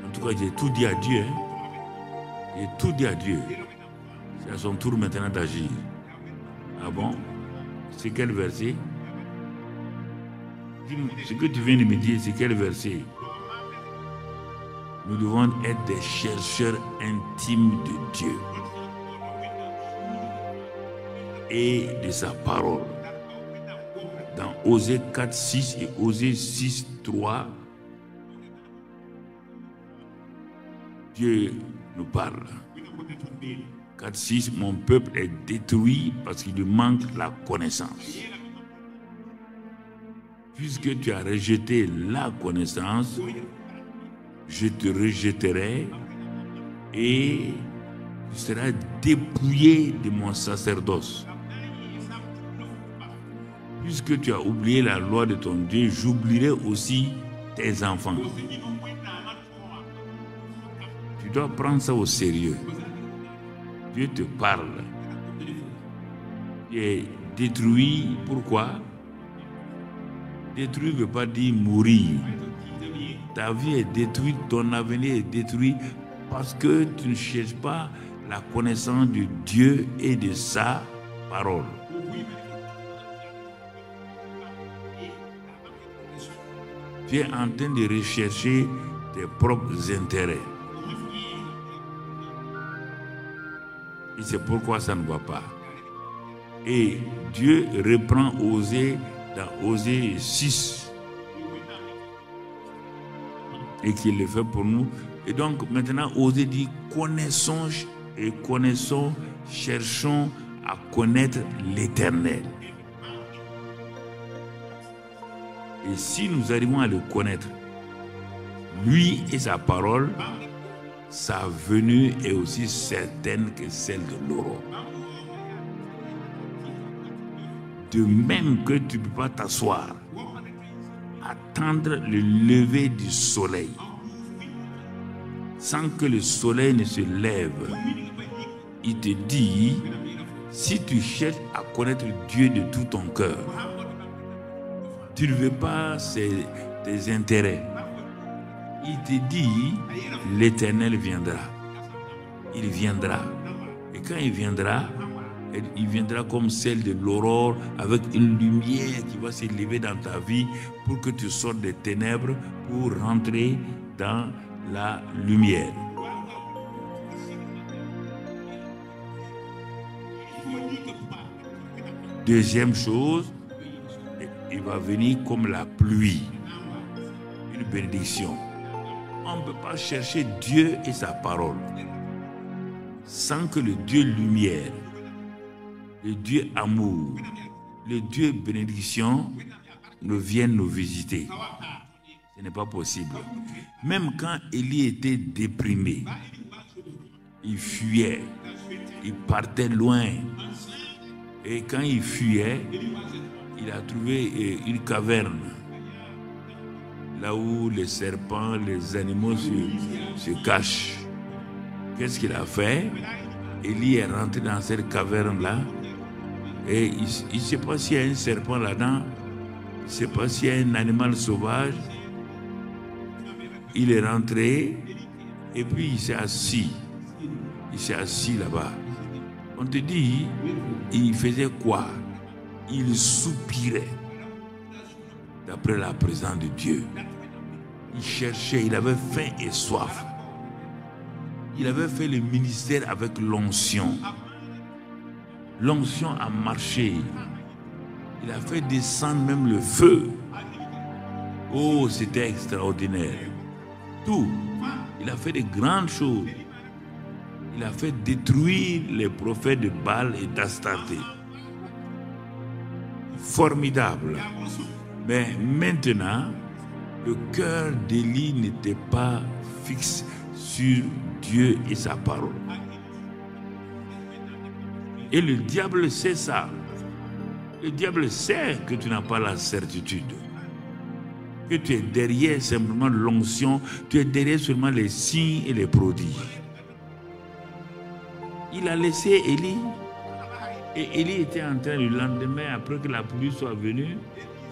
En tout cas, j'ai tout dit à Dieu. Hein. J'ai tout dit à Dieu. C'est à son tour maintenant d'agir. Ah bon? C'est quel verset? Ce que tu viens de me dire, c'est quel verset? Nous devons être des chercheurs intimes de Dieu et de sa parole. Dans Osée 4:6 et Osée 6:3, Dieu nous parle. 4:6, mon peuple est détruit parce qu'il lui manque la connaissance. Puisque tu as rejeté la connaissance, je te rejetterai et tu seras dépouillé de mon sacerdoce. Puisque tu as oublié la loi de ton Dieu, j'oublierai aussi tes enfants. Tu dois prendre ça au sérieux. Dieu te parle. Tu es détruit, pourquoi? Détruit ne veut pas dire mourir. Ta vie est détruite, ton avenir est détruit parce que tu ne cherches pas la connaissance de Dieu et de sa parole. Tu es en train de rechercher tes propres intérêts. Et c'est pourquoi ça ne va pas. Et Dieu reprend Osée dans Osée 6. Et qu'il le fait pour nous. Et donc maintenant Osée dit connaissons, cherchons à connaître l'Éternel. Et si nous arrivons à le connaître, lui et sa parole, sa venue est aussi certaine que celle de l'aurore. De même que tu ne peux pas t'asseoir, attendre le lever du soleil, sans que le soleil ne se lève. Il te dit, si tu cherches à connaître Dieu de tout ton cœur, tu ne veux pas tes intérêts. Il te dit, l'Éternel viendra. Il viendra. Et quand il viendra comme celle de l'aurore, avec une lumière qui va s'élever dans ta vie pour que tu sortes des ténèbres pour rentrer dans la lumière. Deuxième chose, il va venir comme la pluie, une bénédiction. On ne peut pas chercher Dieu et sa parole sans que le Dieu lumière, le Dieu amour, le Dieu bénédiction ne vienne nous visiter. Ce n'est pas possible. Même quand Élie était déprimé, il fuyait, il partait loin. Et quand il fuyait, il a trouvé une caverne, là où les serpents, les animaux se cachent. Qu'est-ce qu'il a fait? Élie est rentré dans cette caverne-là, et il ne sait pas s'il y a un serpent là-dedans, il ne sait pas s'il y a un animal sauvage. Il est rentré, et puis il s'est assis. Il s'est assis là-bas. On te dit, il faisait quoi? Il soupirait d'après la présence de Dieu. Il cherchait, il avait faim et soif. Il avait fait le ministère avec l'onction. L'onction a marché. Il a fait descendre même le feu. Oh, c'était extraordinaire. Tout. Il a fait de grandes choses. Il a fait détruire les prophètes de Baal et d'Astarté. Formidable. Mais maintenant, le cœur d'Élie n'était pas fixe sur Dieu et sa parole. Et le diable sait ça. Le diable sait que tu n'as pas la certitude. Que tu es derrière simplement l'onction, tu es derrière seulement les signes et les prodiges. Il a laissé Élie. Et Élie était en train, le lendemain, après que la pluie soit venue,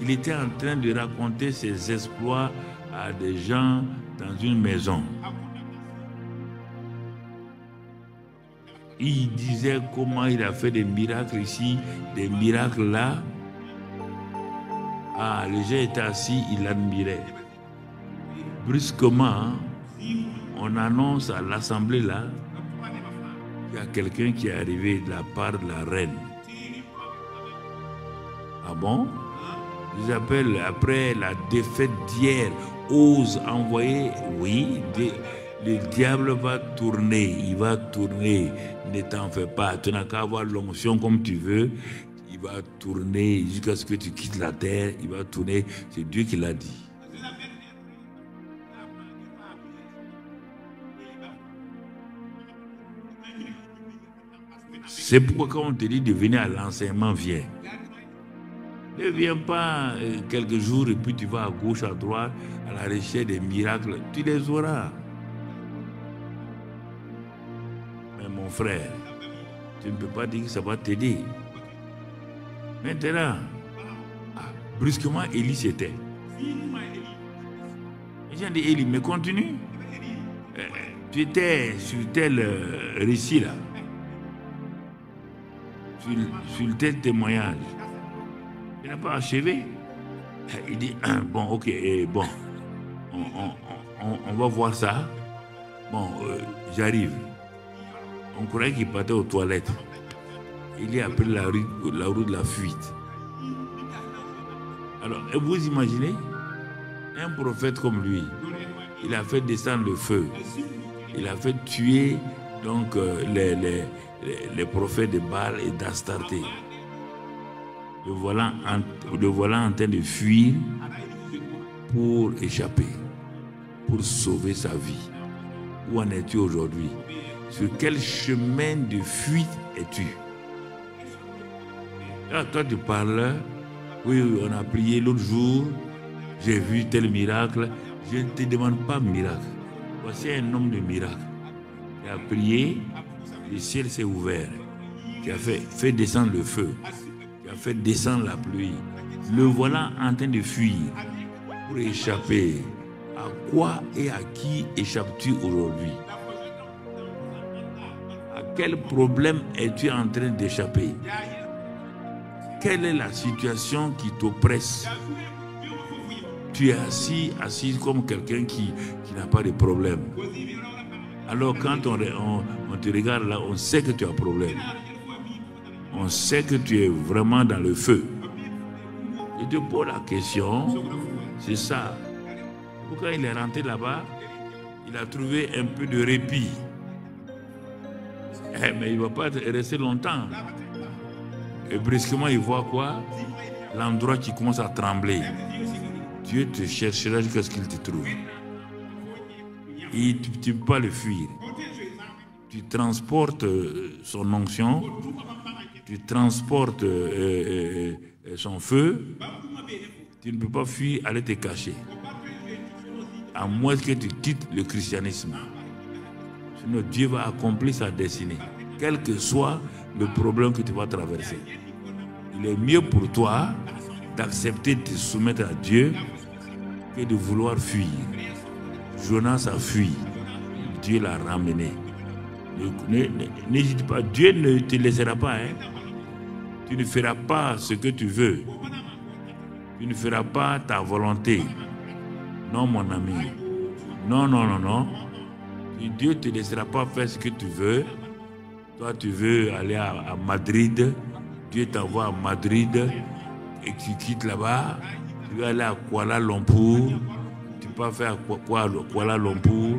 il était en train de raconter ses exploits à des gens dans une maison. Il disait comment il a fait des miracles ici, des miracles là. Ah, les gens étaient assis, ils l'admiraient. Brusquement, on annonce à l'assemblée là, il y a quelqu'un qui est arrivé de la part de la reine. Ah bon? Ils appellent après la défaite d'hier, ose envoyer, oui, le diable va tourner, il va tourner, ne t'en fais pas, tu n'as qu'à avoir l'onction comme tu veux, il va tourner jusqu'à ce que tu quittes la terre, il va tourner, c'est Dieu qui l'a dit. C'est pourquoi quand on te dit de venir à l'enseignement, viens. Ne viens pas quelques jours et puis tu vas à gauche, à droite, à la recherche des miracles. Tu les auras. Mais mon frère, tu ne peux pas dire que ça va t'aider. Maintenant, brusquement, Élie s'était. Les gens disent, Élie, mais continue. Tu étais sur tel récit là. sur le tel témoignage. Il n'a pas achevé. Il dit, bon, ok, bon, on va voir ça. Bon, j'arrive. On croyait qu'il partait aux toilettes. Il est appelé la route de la fuite. Alors, vous imaginez, un prophète comme lui, il a fait descendre le feu. Il a fait tuer donc les prophètes de Baal et d'Astarté. Le voilà en train de fuir pour échapper, pour sauver sa vie. Où en es-tu aujourd'hui? Sur quel chemin de fuite es-tu? Là, toi, tu parles, oui, on a prié l'autre jour, j'ai vu tel miracle. Je ne te demande pas miracle. Voici un homme de miracle. Il a prié, le ciel s'est ouvert. Qui a fait descendre le feu. Qui a fait descendre la pluie. Le voilà en train de fuir pour échapper. À quoi et à qui échappes-tu aujourd'hui? À quel problème es-tu en train d'échapper? Quelle est la situation qui t'oppresse? Tu es assis comme quelqu'un qui n'a pas de problème. Alors quand on te regarde là, on sait que tu as un problème. On sait que tu es vraiment dans le feu. Et de pose la question, c'est ça. Pourquoi il est rentré là-bas, il a trouvé un peu de répit. Mais il ne va pas rester longtemps. Et brusquement, il voit quoi? L'endroit qui commence à trembler. Dieu te cherchera jusqu'à ce qu'il te trouve. Et tu ne peux pas le fuir. Tu transportes son onction, tu transportes son feu. Tu ne peux pas fuir, aller te cacher. À moins que tu quittes le christianisme. Sinon, Dieu va accomplir sa destinée. Quel que soit le problème que tu vas traverser. Il est mieux pour toi d'accepter de te soumettre à Dieu que de vouloir fuir. Jonas a fui. Dieu l'a ramené. N'hésite pas. Dieu ne te laissera pas. Tu ne feras pas ce que tu veux. Tu ne feras pas ta volonté. Non, mon ami. Non, non, non, non. Dieu ne te laissera pas faire ce que tu veux. Toi, tu veux aller à Madrid. Dieu t'envoie à Madrid et tu quittes là-bas. Tu veux aller à Kuala Lumpur. Tu peux faire Kuala Lumpur.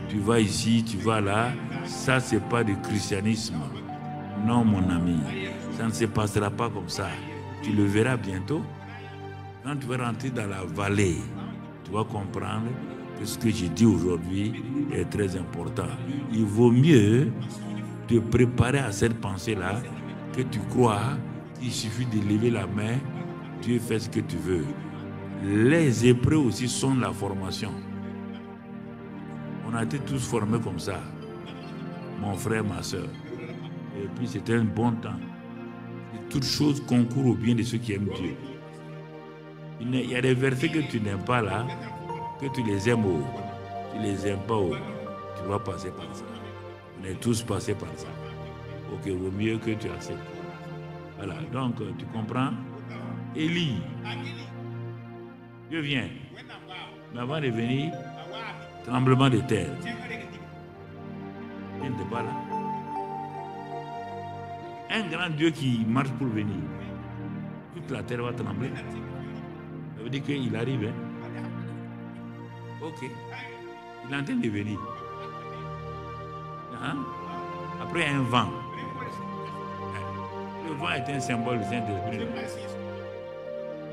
Tu vas ici, tu vas là. Ça, ce n'est pas du christianisme. Non, mon ami. Ça ne se passera pas comme ça. Tu le verras bientôt. Quand tu vas rentrer dans la vallée, tu vas comprendre que ce que j'ai dit aujourd'hui est très important. Il vaut mieux te préparer à cette pensée-là que tu crois qu'il suffit de lever la main, Dieu fait ce que tu veux. Les Hébreux aussi sont la formation. On a été tous formés comme ça, mon frère, ma soeur. Et puis c'était un bon temps. Et toutes choses concourent au bien de ceux qui aiment Dieu. Il y a des versets que tu n'aimes pas là, que tu les aimes haut. Tu les aimes pas haut. Tu vas passer par ça. On est tous passés par ça. Ok, vaut mieux que tu acceptes. Voilà, donc tu comprends? Élie, Dieu vient. Mais avant de venir, tremblement de terre. Il n'était pas là. Un grand Dieu qui marche pour venir. Toute la terre va trembler. Ça veut dire qu'il arrive. Hein? Ok. Il est en train de venir. Hein? Après un vent. Le vent est un symbole du Saint-Esprit.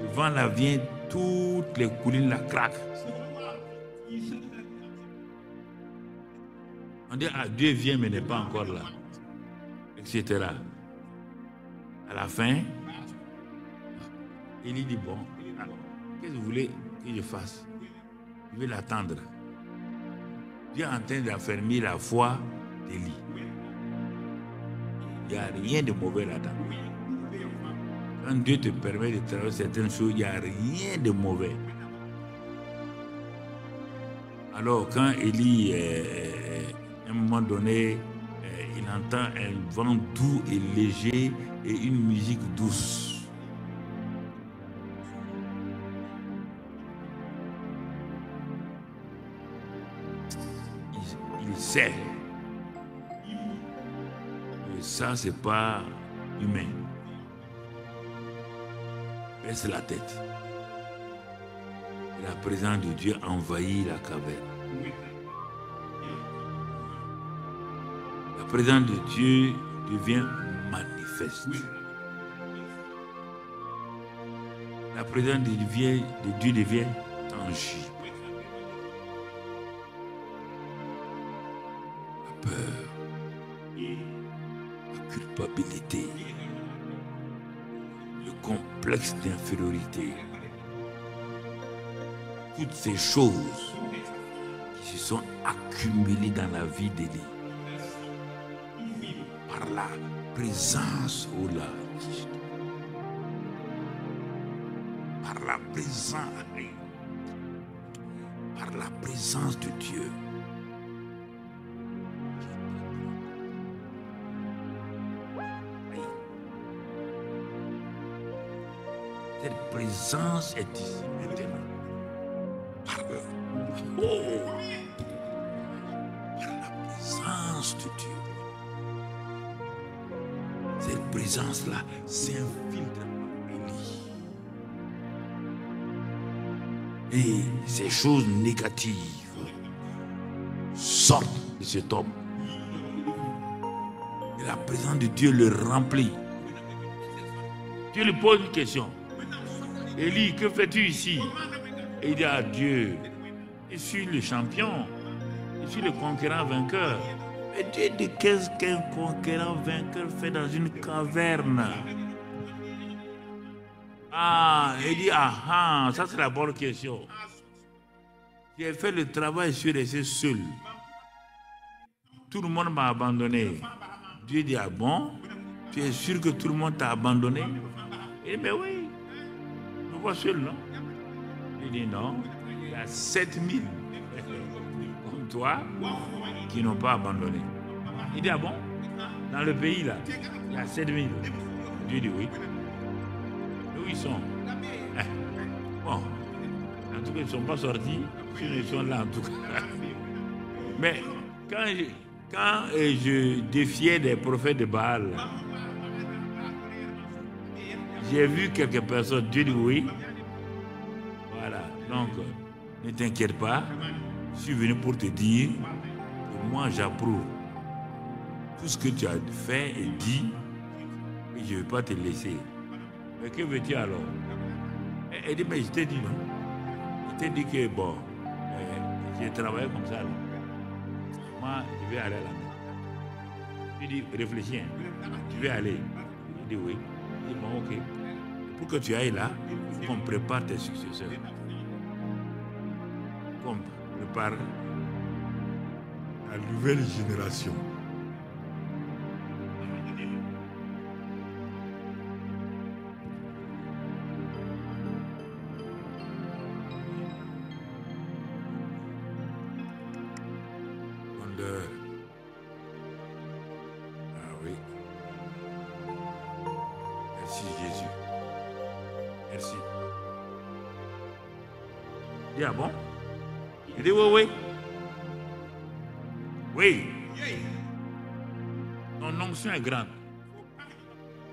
Le vent là vient, toutes les collines la craquent. On dit, ah, Dieu vient mais n'est pas encore là. Etc. À la fin, il dit, bon, qu'est-ce que vous voulez que je fasse? Je vais l'attendre. Dieu est en train d'affermir la foi d'Élie. Il n'y a rien de mauvais là-dedans. Quand Dieu te permet de traverser certaines choses, il n'y a rien de mauvais. Alors, quand Élie, à un moment donné, il entend un vent doux et léger et une musique douce. Il sait que ça, c'est pas humain. Baisse la tête. Et la présence de Dieu envahit la caverne. La présence de Dieu devient manifeste. La présence de Dieu devient tangible. La peur, la culpabilité, le complexe d'infériorité, toutes ces choses qui se sont accumulées dans la vie d'Élie par la présence, oh là, par la présence de Dieu. Cette présence est ici maintenant. Par la présence de Dieu. Cette présence-là s'infiltre en Élie. Et ces choses négatives sortent de cet homme. Et la présence de Dieu le remplit. Dieu lui pose une question. Élie, que fais-tu ici? Et il dit à Dieu, je suis le champion, je suis le conquérant vainqueur. Mais Dieu dit, qu'est-ce qu'un conquérant vainqueur fait dans une caverne? Ah, il dit, ah, ça c'est la bonne question. J'ai fait le travail, je suis resté seul. Tout le monde m'a abandonné. Dieu dit, ah bon? Tu es sûr que tout le monde t'a abandonné? Il dit, mais oui, je vois seul, non? Il dit, non, il y a 7000 comme toi qui n'ont pas abandonné. Il dit, ah bon? Dans le pays, là, il y a 7000. Dieu dit, oui. Où ils sont? Bon, en tout cas, ils ne sont pas sortis. Ils sont là, en tout cas. Mais quand je défiais des prophètes de Baal, j'ai vu quelques personnes. Dieu dit, oui. Voilà, donc ne t'inquiète pas, je suis venu pour te dire que moi j'approuve tout ce que tu as fait et dit et je ne vais pas te laisser. Mais que veux-tu alors? Elle dit, mais je t'ai dit non. Je t'ai dit que bon, j'ai travaillé comme ça. Là. Moi, je vais aller à la maison. Il dit, réfléchis, tu veux aller? Il dit oui. Il dit, bon, ok. Pour que tu ailles là, il faut qu'on prépare tes successeurs. Qu'on prépare la nouvelle génération. Ah oui. Merci Jésus. Merci. Il dit, ah bon? Il dit, oui, oui. Oui. Ton onction est grande.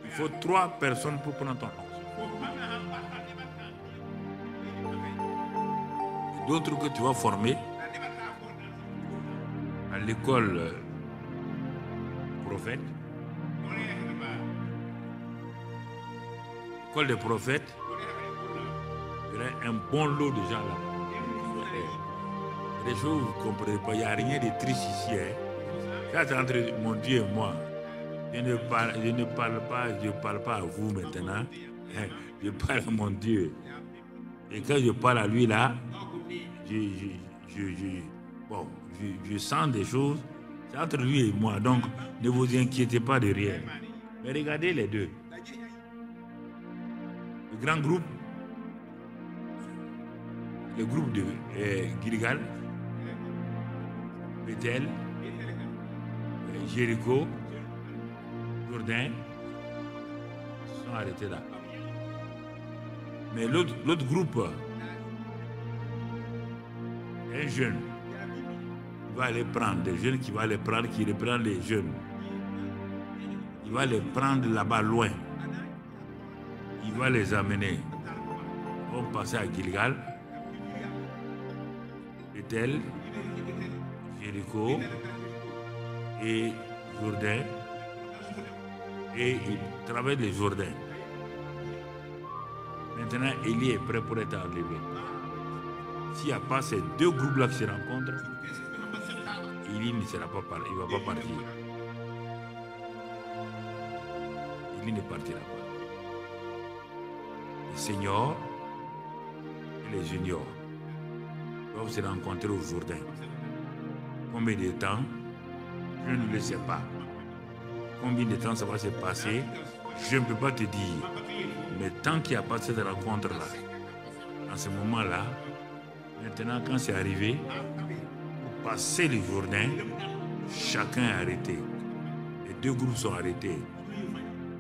Il faut 3 personnes pour prendre ton onction. D'autres que tu vas former à l'école prophète. L'école des prophètes. Il y aurait un bon lot de gens là. Des choses vous ne comprenez pas, il n'y a rien de triste ici. Hein. Ça, c'est entre mon Dieu et moi. Je ne parle pas à vous maintenant. Je parle à mon Dieu. Et quand je parle à lui là, je sens des choses. C'est entre lui et moi. Donc, ne vous inquiétez pas de rien. Mais regardez les deux. Le grand groupe, le groupe de Gilgal, Bethel, Jéricho, Jourdain, sont arrêtés là. Mais l'autre groupe, un jeune va les prendre, des jeunes qui va les prendre, qui reprend les jeunes. Il va les prendre là-bas loin. Il va les amener. Ils vont passer à Gilgal, Bethel, Jéricho et Jourdain. Et il traverse les Jourdains. Maintenant, Élie est prêt pour être enlevé. S'il n'y a pas ces deux groupes-là qui se rencontrent, Élie ne sera pas parti, il ne va pas partir. Élie ne partira pas. Les seniors et les juniors doivent se rencontrer au Jourdain. Combien de temps? Je ne le sais pas. Combien de temps ça va se passer? Je ne peux pas te dire. Mais tant qu'il n'y a pas cette rencontre-là, en ce moment-là, maintenant quand c'est arrivé, pour passer le Jourdain, chacun est arrêté. Les deux groupes sont arrêtés.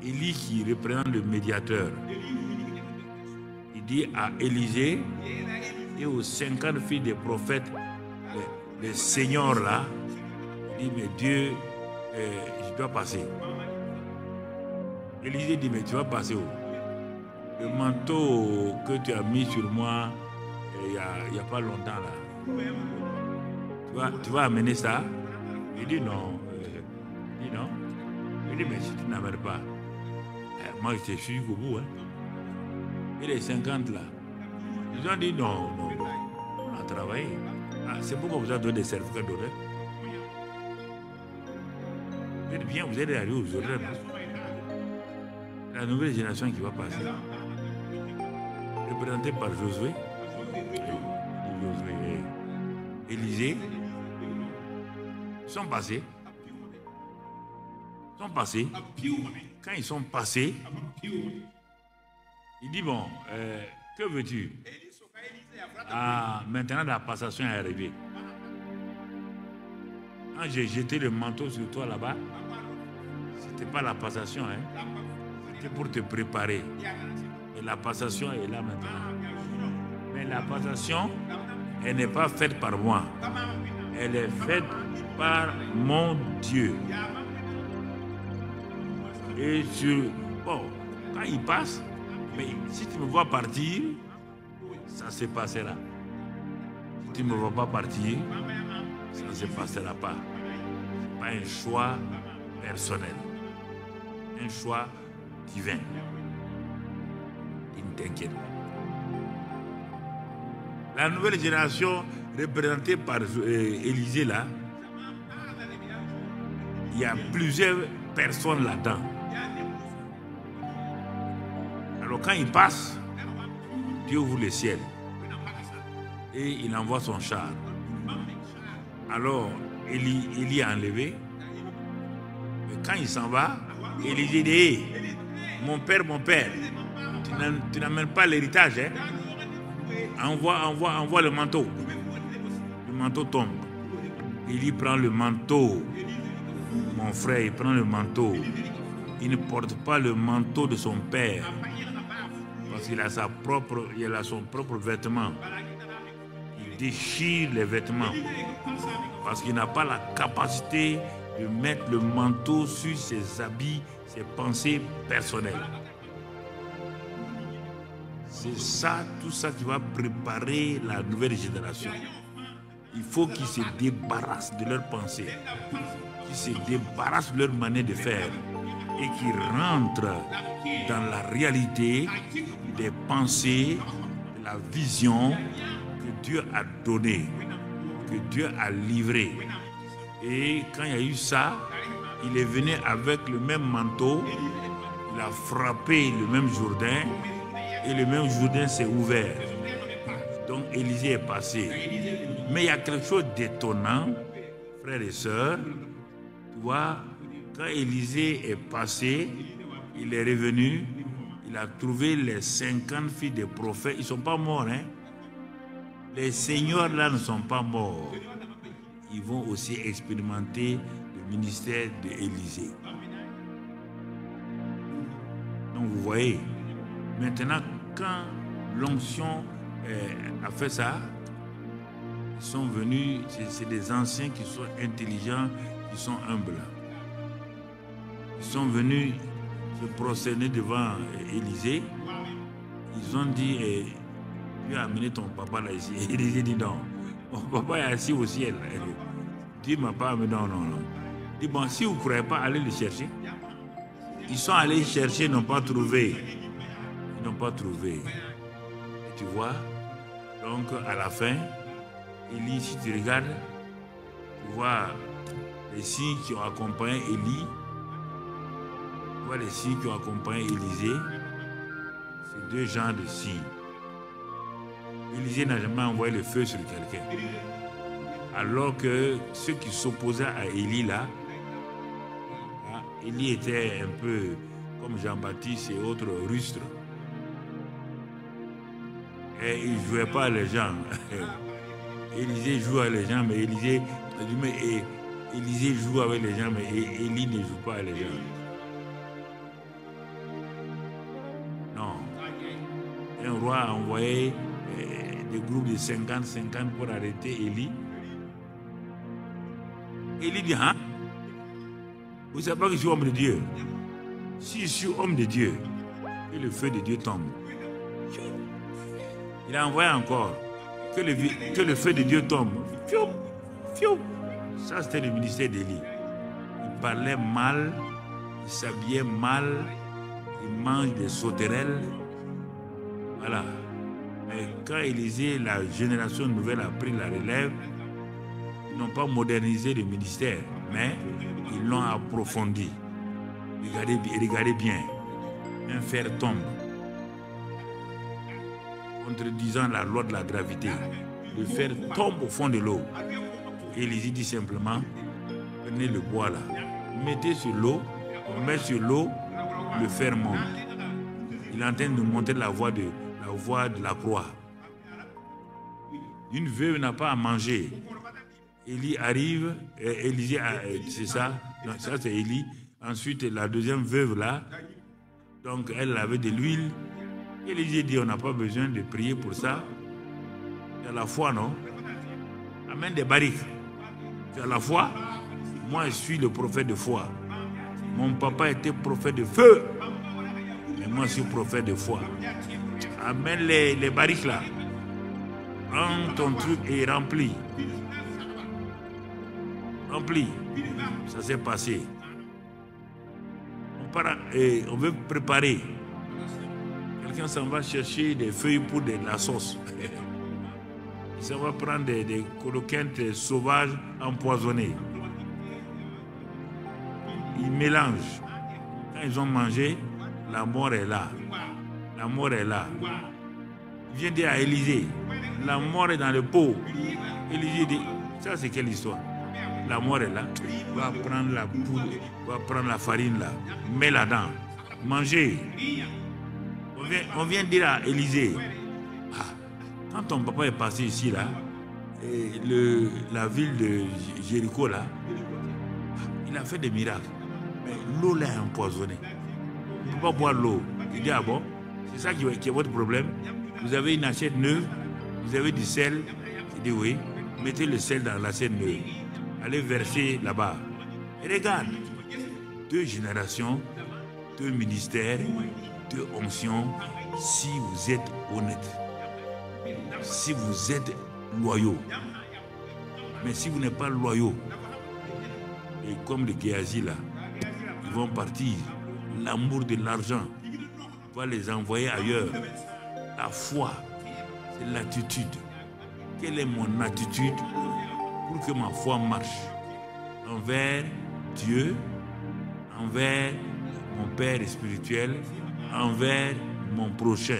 Élie qui représente le médiateur, il dit à Élisée et aux 50 filles des prophètes, les seigneurs là, il dit mais Dieu, je dois passer. Élisée dit mais tu vas passer où? Le manteau que tu as mis sur moi il n'y a pas longtemps là, tu vas amener ça? Il dit non. Il dit non. Il dit mais si tu n'amènes pas, moi je te suis au bout. Hein. Et les 50 là, ils ont dit non, on a travaillé. Ah, c'est pourquoi vous avez donné des certificats d'honneur. Vous êtes bien, vous êtes allé aux honneurs. La nouvelle génération qui va passer, représentée par Josué et Élisée, sont passés. Quand ils sont passés, il dit bon, que veux-tu? Ah, maintenant la passation est arrivée. Quand j'ai jeté le manteau sur toi là-bas, c'était pas la passation, hein? C'était pour te préparer. Et la passation est là maintenant. Mais la passation, elle n'est pas faite par moi. Elle est faite par mon Dieu. Et bon, quand il passe, mais si tu me vois partir, ça se passera. Si tu ne me vois pas partir, ça ne se passera pas. Ce n'est pas un choix personnel. Un choix divin. Il ne t'inquiète pas. La nouvelle génération représentée par Élisée là, il y a plusieurs personnes là-dedans. Alors quand il passe, Dieu ouvre le ciel et il envoie son char. Alors Élie est enlevé. Mais quand il s'en va, Élisée dit hey, mon père, tu n'amènes pas l'héritage. Hein? Envoie le manteau. Le manteau tombe. Élie prend le manteau. Mon frère, il prend le manteau. Il ne porte pas le manteau de son père. Parce qu'il a son propre vêtement. Il déchire les vêtements. Parce qu'il n'a pas la capacité de mettre le manteau sur ses habits, ses pensées personnelles. C'est ça, tout ça qui va préparer la nouvelle génération. Il faut qu'ils se débarrassent de leurs pensées, qu'ils se débarrassent de leur manière de faire et qu'ils rentrent dans la réalité des pensées, de la vision que Dieu a donnée, que Dieu a livrée. Et quand il y a eu ça, il est venu avec le même manteau, il a frappé le même Jourdain et le même Jourdain s'est ouvert. Donc Élisée est passé. Mais il y a quelque chose d'étonnant, frères et sœurs. Tu vois, quand Élisée est passé, il est revenu, il a trouvé les 50 filles des prophètes. Ils ne sont pas morts, hein? Les seigneurs là ne sont pas morts. Ils vont aussi expérimenter de le ministère d'Élysée. Donc vous voyez, maintenant quand l'onction a fait ça, ils sont venus, c'est des anciens qui sont intelligents, qui sont humbles. Ils sont venus se prosterner devant Élysée. Ils ont dit, tu as amené ton papa là ici. Élysée dit non, mon papa est assis au ciel. Dieu m'a pas amené, non. Il dit bon, si vous ne croyez pas, allez le chercher. Ils sont allés chercher, ils n'ont pas trouvé. Ils n'ont pas trouvé. Et tu vois, donc à la fin, Élie, si tu regardes, tu vois les signes qui ont accompagné Élie, tu vois les signes qui ont accompagné Élysée, c'est deux genres de signes. Élysée n'a jamais envoyé le feu sur quelqu'un. Alors que ceux qui s'opposaient à Élie là, Élie était un peu comme Jean-Baptiste et autres rustres. Et il ne jouait pas les gens. Élysée joue avec les gens, mais Élysée joue avec les gens, mais Élie ne joue pas avec les gens. Non. Un roi a envoyé des groupes de 50 pour arrêter Élie. Élie dit, hein? Vous ne savez pas que je suis homme de Dieu. Si je suis homme de Dieu, que le feu de Dieu tombe. Il a envoyé encore que le feu de Dieu tombe. Fiou, fiou. Ça, c'était le ministère d'Élie. Il parlait mal, il s'habillait mal, il mange des sauterelles. Voilà. Mais quand Élysée, la génération nouvelle a pris la relève, ils n'ont pas modernisé le ministère, mais ils l'ont approfondi. Regardez bien. Un fer tombe, contredisant la loi de la gravité. Le fer tombe au fond de l'eau. Élysée dit simplement, prenez le bois là, mettez sur l'eau, on met sur l'eau, le fer monte. Il est en train de montrer la voie de la croix. Une veuve n'a pas à manger. Élie arrive, Élysée, c'est ça, ça c'est Élie. Ensuite, la deuxième veuve là, donc elle avait de l'huile. Élysée dit, on n'a pas besoin de prier pour ça. C'est à la foi, non? Amène des barriques. C'est à la foi. Moi, je suis le prophète de foi. Mon papa était prophète de feu. Mais moi, je suis prophète de foi. Amène les barriques là. Prends ton truc et remplis. Remplis. Ça s'est passé. On veut préparer. Quelqu'un s'en va chercher des feuilles pour de la sauce. Il s'en va prendre des croquettes sauvages empoisonnées. Ils mélangent. Quand ils ont mangé, la mort est là. La mort est là. Il vient dire à Élysée, la mort est dans le pot. Élysée dit, ça c'est quelle histoire? La mort est là. Va prendre la poudre, va prendre la farine là, mets là-dedans, mangez. On vient dire à Élysée, quand ton papa est passé ici là, la ville de Jéricho là, il a fait des miracles. Mais l'eau là est empoisonnée. On ne peut pas boire l'eau. Il dit, ah bon, c'est ça qui est votre problème? Vous avez une assiette neuve, vous avez du sel. Il dit oui, mettez le sel dans l'assiette neuve. Allez verser là-bas. Et regarde, 2 générations, 2 ministères, 2 onctions, si vous êtes honnête, si vous êtes loyaux. Mais si vous n'êtes pas loyaux, et comme les Géasi là, ils vont partir, l'amour de l'argent va les envoyer ailleurs. La foi, c'est l'attitude. Quelle est mon attitude pour que ma foi marche envers Dieu, envers mon Père spirituel, envers mon prochain?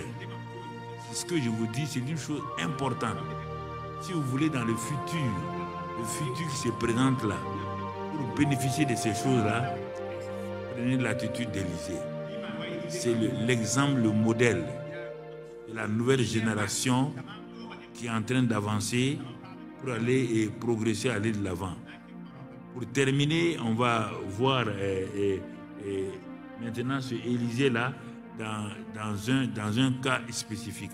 C'est ce que je vous dis, c'est une chose importante. Si vous voulez dans le futur qui se présente là, pour bénéficier de ces choses-là, prenez l'attitude d'Élysée. C'est l'exemple, le modèle de la nouvelle génération qui est en train d'avancer pour aller et progresser, aller de l'avant. Pour terminer, on va voir maintenant ce Élisée là dans un cas spécifique.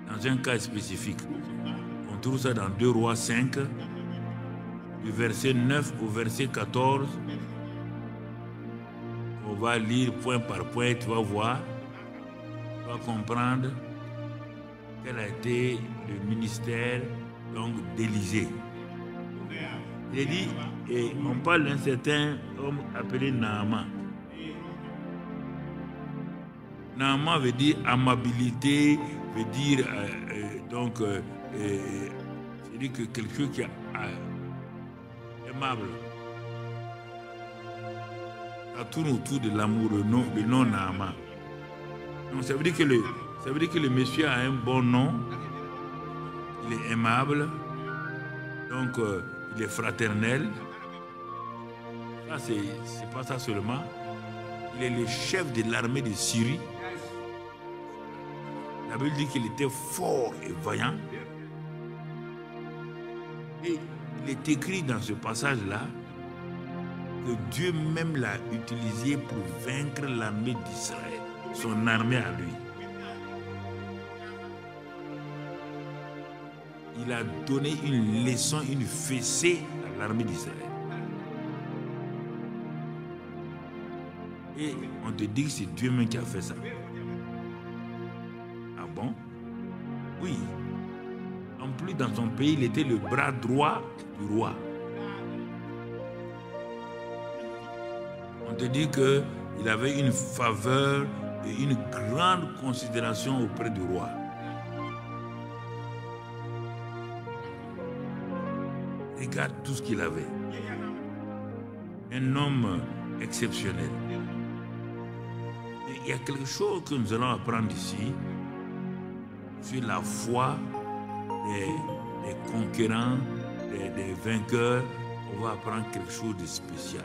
Dans un cas spécifique. On trouve ça dans 2 Rois 5, du verset 9 au verset 14. On va lire point par point, tu vas voir, tu vas comprendre quel a été le ministère d'Élisée. Il est dit, et on parle d'un certain homme appelé Naaman. Naaman veut dire amabilité, veut dire c'est-à-dire que quelque chose qui est aimable. Ça tourne autour de l'amour, le nom Naaman. Donc ça veut dire que le monsieur a un bon nom, il est aimable, donc il est fraternel. Ça, c'est pas ça seulement. Il est le chef de l'armée de Syrie. La Bible dit qu'il était fort et vaillant. Et il est écrit dans ce passage-là que Dieu même l'a utilisé pour vaincre l'armée d'Israël, son armée à lui. Il a donné une leçon, une fessée à l'armée d'Israël. Et on te dit que c'est Dieu même qui a fait ça. Ah bon? Oui. En plus, dans son pays, il était le bras droit du roi. On te dit qu'il avait une faveur et une grande considération auprès du roi. Regarde tout ce qu'il avait. Un homme exceptionnel. Et il y a quelque chose que nous allons apprendre ici sur la foi des conquérants, des vainqueurs. On va apprendre quelque chose de spécial.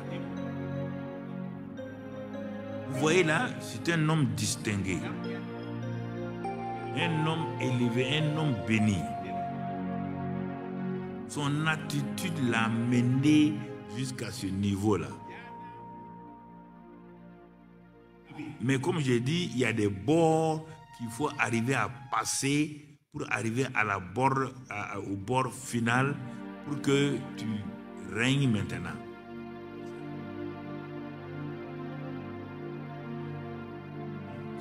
Vous voyez là, c'est un homme distingué. Un homme élevé, un homme béni. Son attitude l'a mené jusqu'à ce niveau-là. Mais comme j'ai dit, il y a des bords qu'il faut arriver à passer pour arriver à au bord final pour que tu règnes maintenant.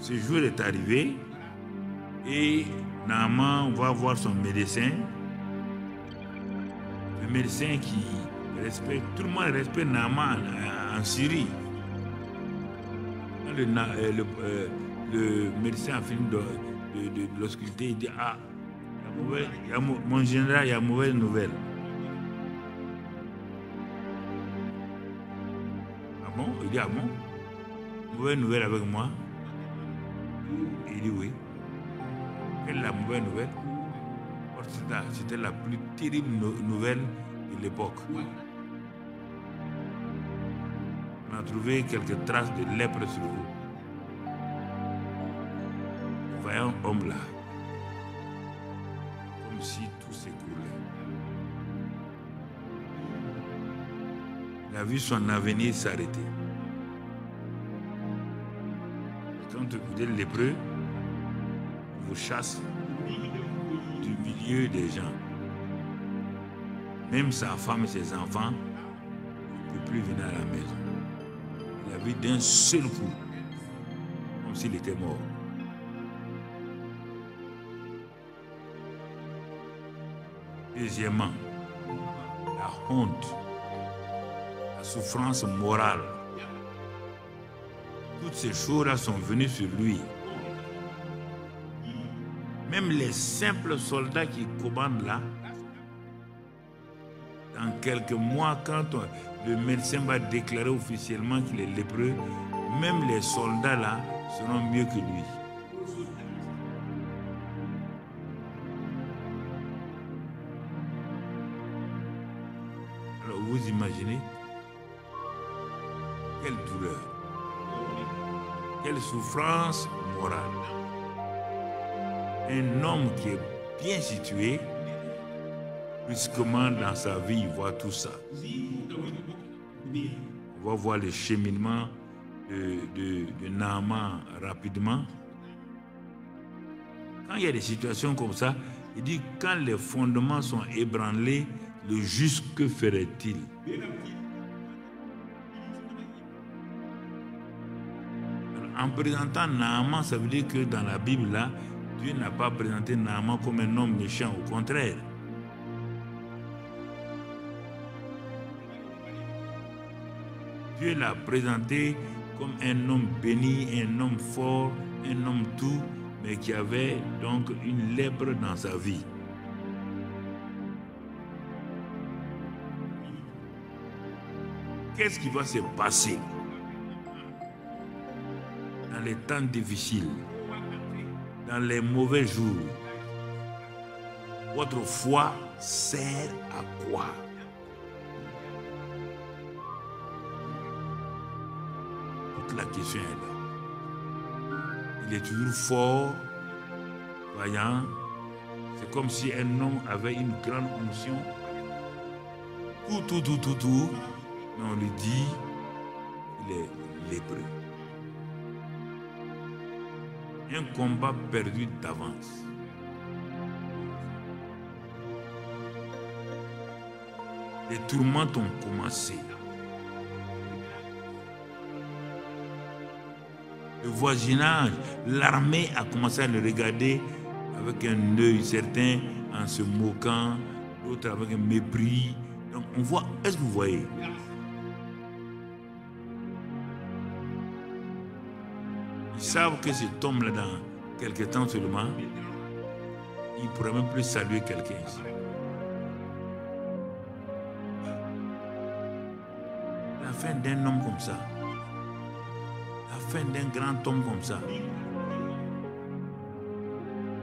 Ce jour est arrivé et Naaman va voir son médecin. Le médecin qui respecte, tout le monde respecte Naaman en Syrie. Le médecin a fini de l'ausculter, il dit ah, mon général, il y a mauvaise nouvelle. Ah bon? Il dit ah bon? Mauvaise nouvelle avec moi? Il dit oui. Quelle est la mauvaise nouvelle? C'était la plus terrible nouvelle de l'époque. On a trouvé quelques traces de lèpre sur vous. Le vaillant homme là, comme si tout s'écroulait. Il a vu son avenir s'arrêter. Quand vous êtes lépreux, il vous chasse du milieu des gens. Même sa femme et ses enfants ne peuvent plus venir à la maison. Il a vu d'un seul coup, comme s'il était mort. Deuxièmement, la honte, la souffrance morale. Toutes ces choses-là sont venues sur lui. Même les simples soldats qui commandent là, dans quelques mois, quand le médecin va déclarer officiellement qu'il est lépreux, même les soldats là seront mieux que lui. Alors vous imaginez quelle douleur, quelle souffrance morale. Un homme qui est bien situé, brusquement dans sa vie, il voit tout ça. On va voir le cheminement de Naaman rapidement. Quand il y a des situations comme ça, il dit quand les fondements sont ébranlés, le juste que ferait-il? En présentant Naaman, ça veut dire que dans la Bible, là, Dieu n'a pas présenté Naaman comme un homme méchant, au contraire. Dieu l'a présenté comme un homme béni, un homme fort, un homme tout, mais qui avait donc une lèpre dans sa vie. Qu'est-ce qui va se passer dans les temps difficiles, dans les mauvais jours? Votre foi sert à quoi? Toute la question est là. Il est toujours fort, vaillant. C'est comme si un homme avait une grande onction. Tout. Mais on lui dit, il est lépreux. Un combat perdu d'avance. Les tourments ont commencé. Le voisinage, l'armée a commencé à le regarder avec un œil certain, en se moquant, d'autres avec un mépris. Donc on voit, est-ce que vous voyez? Ils savent que cet homme-là, dans quelques temps seulement, il ne pourra même plus saluer quelqu'un ici. La fin d'un homme comme ça, la fin d'un grand homme comme ça,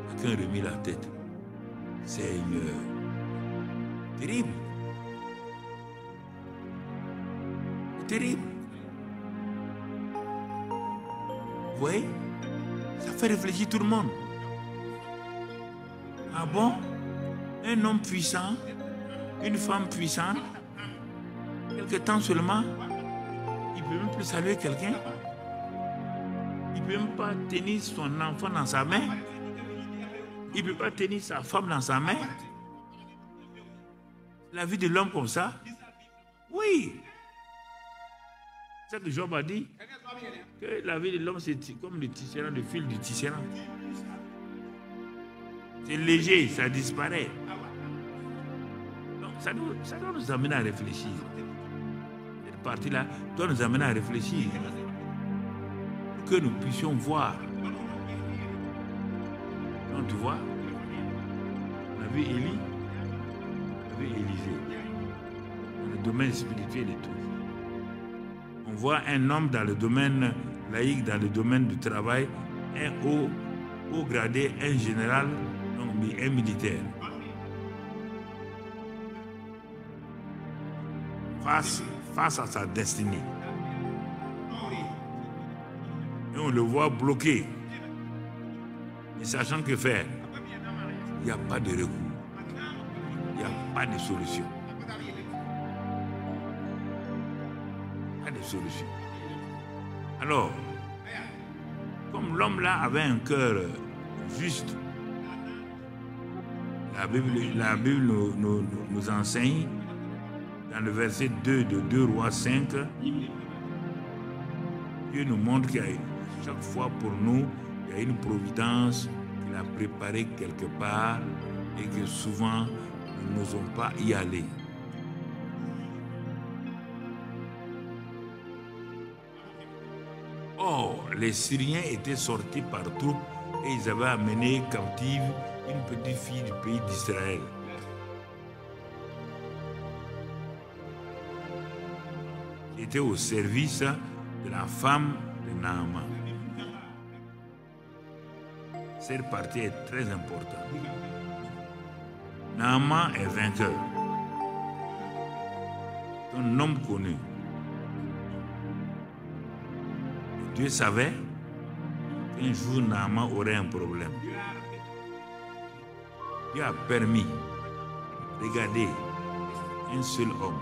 quelqu'un remis la tête. Seigneur, terrible. Terrible. Vous voyez? Ça fait réfléchir tout le monde. Ah bon? Un homme puissant, une femme puissante, quelque temps seulement, il ne peut même plus saluer quelqu'un. Il ne peut même pas tenir son enfant dans sa main. Il ne peut pas tenir sa femme dans sa main. La vie de l'homme comme ça? Oui. C'est ça que Job a dit. Que la vie de l'homme, c'est comme le tisserand, le fil du tisserand. C'est léger, ça disparaît. Donc ça doit nous amener à réfléchir. Cette partie-là doit nous amener à réfléchir. Pour que nous puissions voir. Donc tu vois, on a vu Élie, on a vu Élisée. Dans le domaine spirituel et tout. On voit un homme dans le domaine laïque, dans le domaine du travail, un haut gradé, un général, donc un militaire. Face à sa destinée. Et on le voit bloqué. Ne sachant que faire, il n'y a pas de recours. Il n'y a pas de solution. Solution. Alors, comme l'homme là avait un cœur juste, la Bible nous enseigne dans le verset 2 de 2 Rois 5, Dieu nous montre qu'il y a chaque fois pour nous, il y a une providence qu'il a préparée quelque part et que souvent nous n'osons pas y aller. Or, les Syriens étaient sortis par troupes et ils avaient amené captive une petite fille du pays d'Israël. Qui était au service de la femme de Naaman. Cette partie est très importante. Naaman est vainqueur. C'est un homme connu. Dieu savait qu'un jour Naaman aurait un problème. Dieu a permis Regardez, un seul homme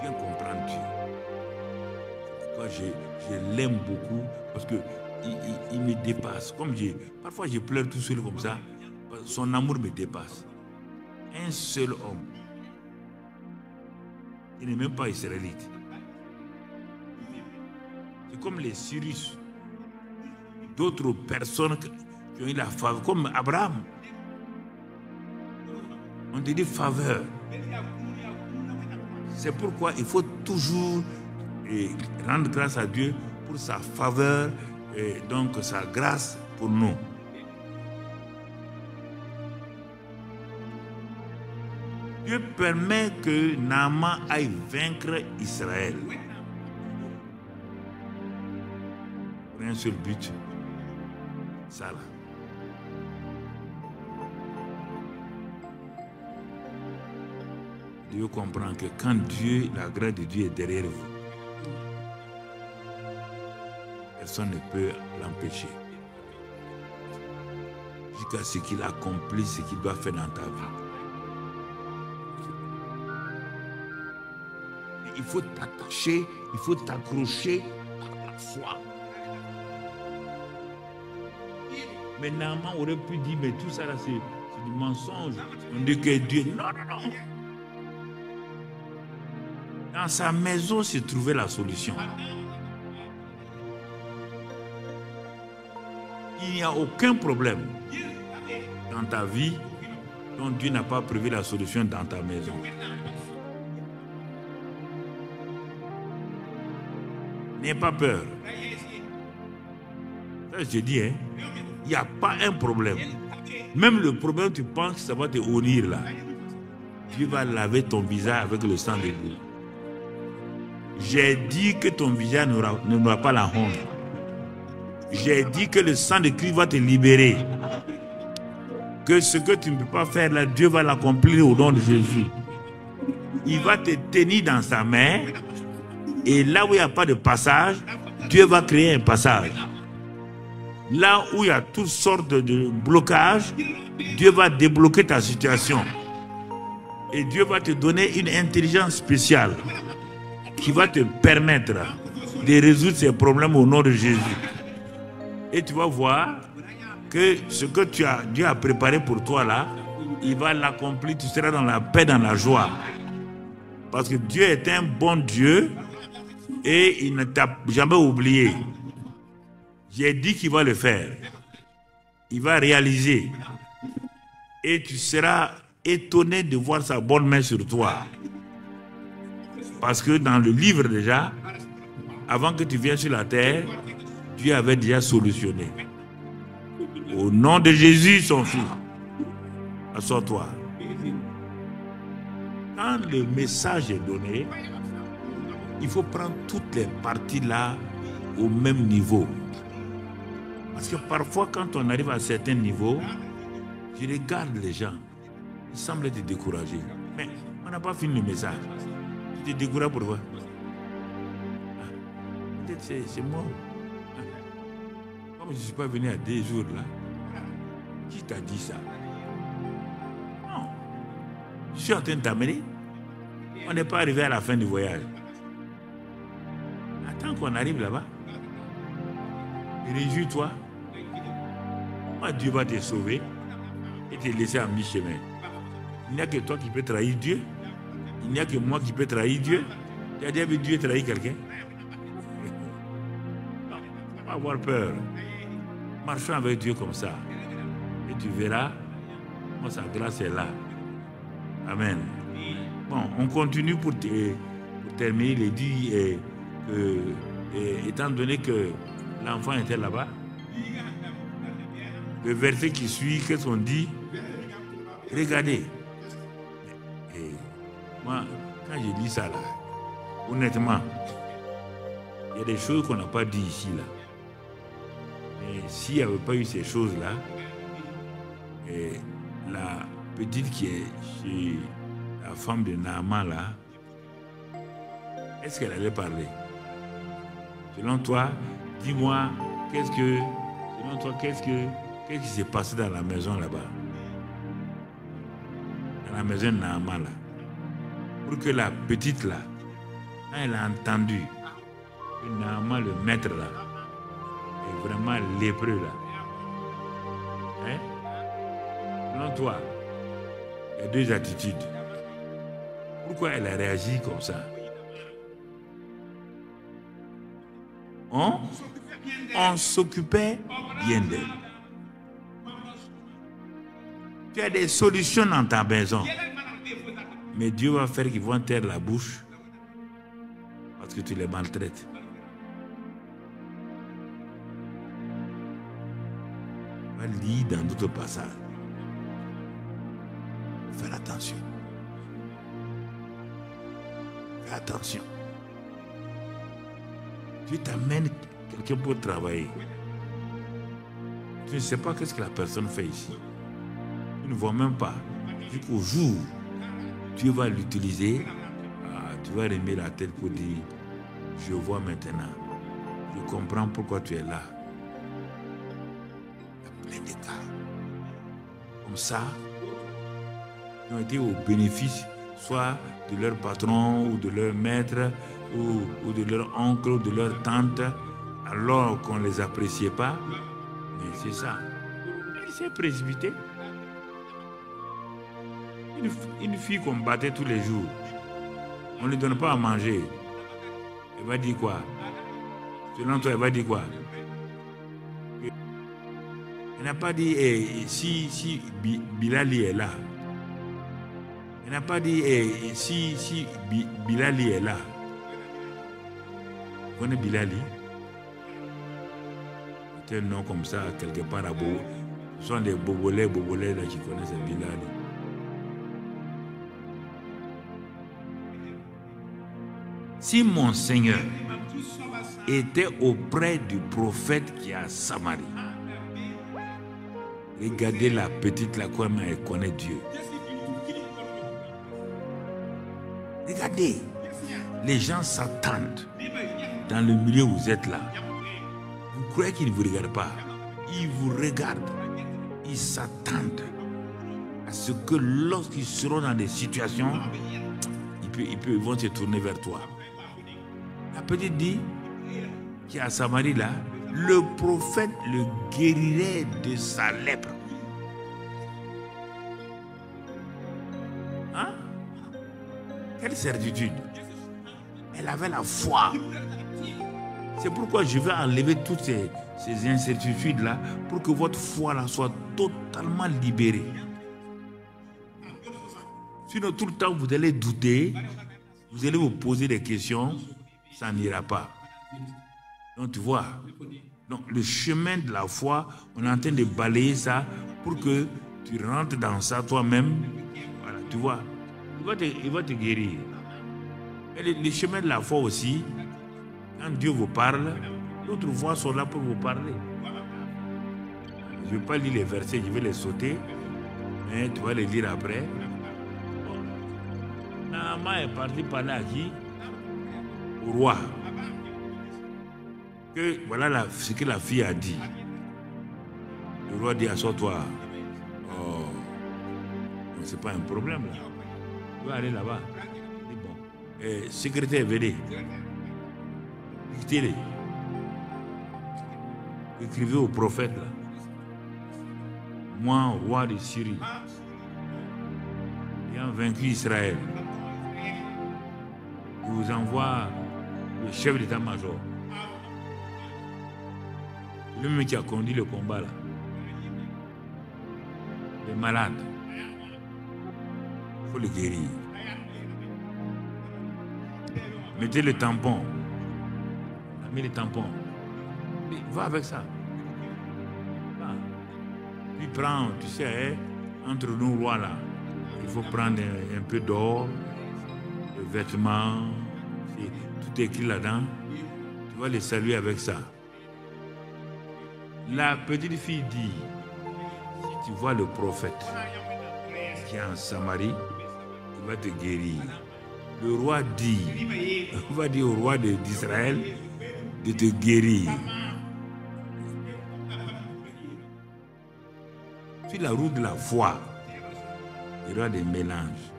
vient comprendre Dieu. Pourquoi je l'aime beaucoup, parce que il me dépasse. Parfois je pleure tout seul comme ça, son amour me dépasse. Un seul homme. Il n'est même pas israélite. C'est comme les Cyrus. D'autres personnes qui ont eu la faveur, comme Abraham. On te dit faveur. C'est pourquoi il faut toujours rendre grâce à Dieu pour sa faveur et donc sa grâce pour nous. Dieu permet que Naaman aille vaincre Israël. Pour un seul but. Ça là. Dieu comprend que quand Dieu, la grâce de Dieu est derrière vous, personne ne peut l'empêcher. Jusqu'à ce qu'il accomplisse ce qu'il doit faire dans ta vie. Il faut t'attacher, il faut t'accrocher à la foi. Mais Naaman aurait pu dire, mais tout ça là c'est du mensonge. On dit que Dieu, non, non, non. Dans sa maison se trouvait la solution. Il n'y a aucun problème dans ta vie dont Dieu n'a pas prévu la solution dans ta maison. N'aie pas peur. Ça, je dis, hein, il n'y a pas un problème. Même le problème, tu penses que ça va te unir là. Dieu va laver ton visage avec le sang de Dieu. J'ai dit que ton visage n'aura pas la honte. J'ai dit que le sang de Christ va te libérer. Que ce que tu ne peux pas faire là, Dieu va l'accomplir au nom de Jésus. Il va te tenir dans sa main. Et là où il n'y a pas de passage, Dieu va créer un passage. Là où il y a toutes sortes de blocages, Dieu va débloquer ta situation. Et Dieu va te donner une intelligence spéciale qui va te permettre de résoudre ces problèmes au nom de Jésus. Et tu vas voir que ce que Dieu a préparé pour toi là, il va l'accomplir, tu seras dans la paix, dans la joie. Parce que Dieu est un bon Dieu et il ne t'a jamais oublié. J'ai dit qu'il va le faire. Il va réaliser. Et tu seras étonné de voir sa bonne main sur toi. Parce que dans le livre déjà, avant que tu viennes sur la terre, Dieu avait déjà solutionné. Au nom de Jésus, son fils, assois-toi. Quand le message est donné, il faut prendre toutes les parties là au même niveau. Parce que parfois, quand on arrive à un certain niveau, je regarde les gens, ils semblent être découragés. Mais on n'a pas fini le message. Tu te décourages pourquoi? Peut-être c'est moi. Comme je ne suis pas venu à 2 jours là, qui t'a dit ça? Non. Je suis en train de t'amener. On n'est pas arrivé à la fin du voyage. Attends qu'on arrive là-bas. Réjouis-toi. Moi, Dieu va te sauver et te laisser à mi-chemin. Il n'y a que toi qui peux trahir Dieu. Il n'y a que moi qui peux trahir Dieu. Tu as déjà vu Dieu trahir quelqu'un? Pas avoir peur. Marchons avec Dieu comme ça. Et tu verras, moi, sa grâce est là. Amen. Bon, on continue pour terminer. Il est dit, étant donné que l'enfant était là-bas, le verset qui suit, qu'est-ce qu'on dit? Regardez. Et moi, quand je dis ça là, honnêtement, il y a des choses qu'on n'a pas dit ici là. Mais s'il n'y avait pas eu ces choses-là, la petite qui est chez la femme de Naaman là, est-ce qu'elle allait parler? Selon toi, dis-moi, qu'est-ce qui s'est passé dans la maison là-bas? la maison de Naaman là, pour que la petite là, quand elle a entendu que Naaman, le maître là, est vraiment lépreux là, hein? Selon toi, il y a deux attitudes. Pourquoi elle a réagi comme ça? On s'occupait bien d'elle. Tu as des solutions dans ta maison. Mais Dieu va faire qu'ils vont taire la bouche parce que tu les maltraites. On va lire dans d'autres passages. Fais attention. Fais attention. Tu t'amènes quelqu'un pour travailler. Tu ne sais pas qu'est-ce que la personne fait ici. Tu ne vois même pas. Jusqu'au jour où tu vas l'utiliser, tu vas remettre la tête pour dire, je vois maintenant. Je comprends pourquoi tu es là. Il y a plein de cas. Comme ça, ils ont été au bénéfice, soit de leur patron ou de leur maître, ou de leur oncle ou de leur tante, alors qu'on ne les appréciait pas. Mais c'est ça. Il s'est précipité. Une fille qu'on battait tous les jours, on ne lui donne pas à manger. Elle va dire quoi? Selon toi, elle va dire quoi? Elle n'a pas dit si Bilali est là. Elle n'a pas dit si Bilali est là. Vous connaissez Bilali? C'est un nom comme ça, quelque part à Bobo. Ce sont des bobolais là qui connaissent Bilali. Si mon Seigneur était auprès du prophète qui est à Samarie, regardez la petite là, comment elle connaît Dieu. Regardez, les gens s'attendent dans le milieu où vous êtes là. Vous croyez qu'ils ne vous regardent pas? Ils vous regardent. Ils s'attendent à ce que lorsqu'ils seront dans des situations, ils vont se tourner vers toi. La petite dit, qui est à Samarie là, le prophète le guérirait de sa lèpre. Hein? Quelle certitude! Elle avait la foi. C'est pourquoi je vais enlever toutes ces incertitudes-là pour que votre foi là soit totalement libérée. Sinon, tout le temps, vous allez douter, vous allez vous poser des questions, ça n'ira pas. Donc, tu vois, donc, le chemin de la foi, on est en train de balayer ça pour que tu rentres dans ça toi-même. Voilà, tu vois, il va te guérir. Et le chemin de la foi aussi, quand Dieu vous parle, d'autres voix sont là pour vous parler. Je ne vais pas lire les versets, je vais les sauter, mais tu vas les lire après. Naaman est parti parler à qui? Au roi. Que voilà ce que la fille a dit. Le roi dit, assois-toi. Oh, c'est pas un problème là. Tu vas aller là-bas. Bon. Secrétaire, venez. Écoutez-les. Écrivez au prophète là. Moi, roi de Syrie, ayant vaincu Israël, je vous envoie le chef d'état-major. Le mec qui a conduit le combat là. Les malades. Il faut le guérir. Mettez le tampon. Mets le tampon. Va avec ça. Va. Puis prends, tu sais, entre nous rois là, il faut prendre un peu d'or, des vêtements, tout est écrit là-dedans. Tu vas les saluer avec ça. La petite fille dit, si tu vois le prophète qui est en Samarie, il va te guérir. Le roi dit, on va dire au roi d'Israël de te guérir. Sur la route de la foi, Il y aura des mélanges.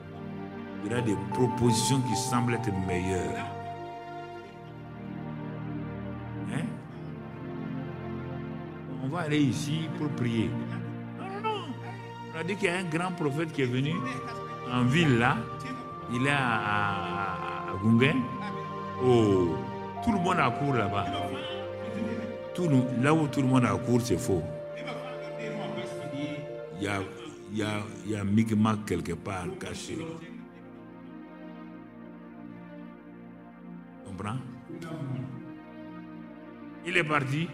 Il y aura des propositions qui semblent être meilleures. Hein? On va aller ici pour prier. Non. On a dit qu'il y a un grand prophète qui est venu en ville là. Il est à Gungen. Oh, tout le monde accourt là-bas. Là où tout le monde accourt, c'est faux. Il y a Micmac quelque part caché. Tu comprends? Il est parti.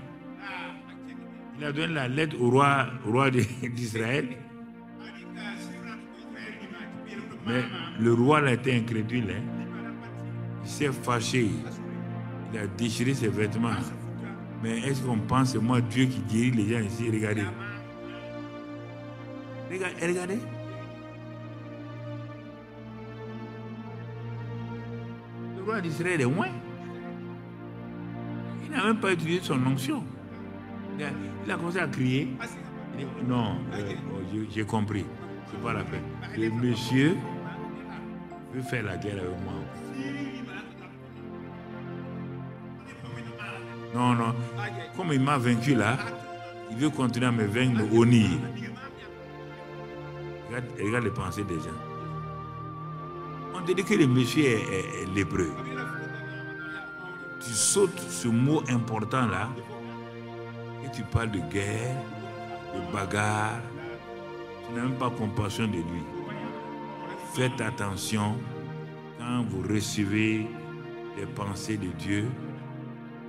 Il a donné la lettre au roi d'Israël. Mais le roi a été incrédule. Hein? Il s'est fâché. Il a déchiré ses vêtements. Mais est-ce qu'on pense, c'est moi Dieu qui guérit les gens ici? Regardez. Regardez. Le roi d'Israël est loin. Il n'a même pas utilisé son onction. Il a commencé à crier. Il dit, non, j'ai compris. C'est pas la peine. Le monsieur veut faire la guerre avec moi. Non. Comme il m'a vaincu là, il veut continuer à me vaincre, me honnir. Regarde les pensées des gens. On te dit que le monsieur est lépreux. Tu sautes ce mot important là et tu parles de guerre, de bagarre. Tu n'as même pas compassion de lui. Faites attention quand vous recevez les pensées de Dieu.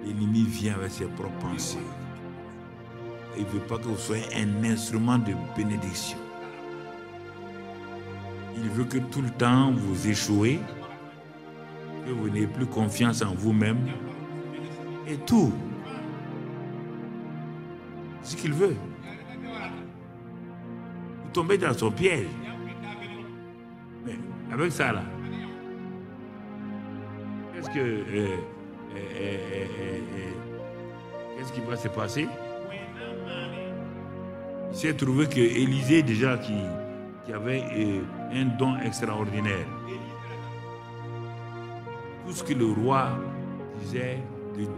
L'ennemi vient avec ses propres pensées. Il ne veut pas que vous soyez un instrument de bénédiction. Il veut que tout le temps vous échouez, que vous n'ayez plus confiance en vous-même et tout. C'est ce qu'il veut. Vous tombez dans son piège. Mais avec ça là, qu'est-ce qui va se passer? Il s'est trouvé que Élisée déjà qui avait un don extraordinaire. Tout ce que le roi disait,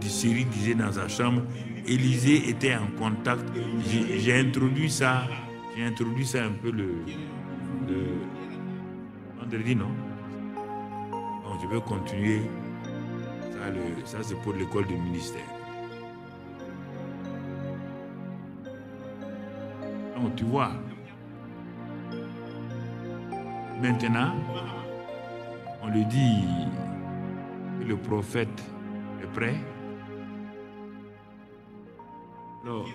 Syrie disait dans sa chambre, Élisée était en contact. J'ai introduit ça un peu le vendredi, non? Donc je vais continuer. Ça c'est pour l'école du ministère. Donc tu vois, maintenant, on lui dit que le prophète est prêt. Alors,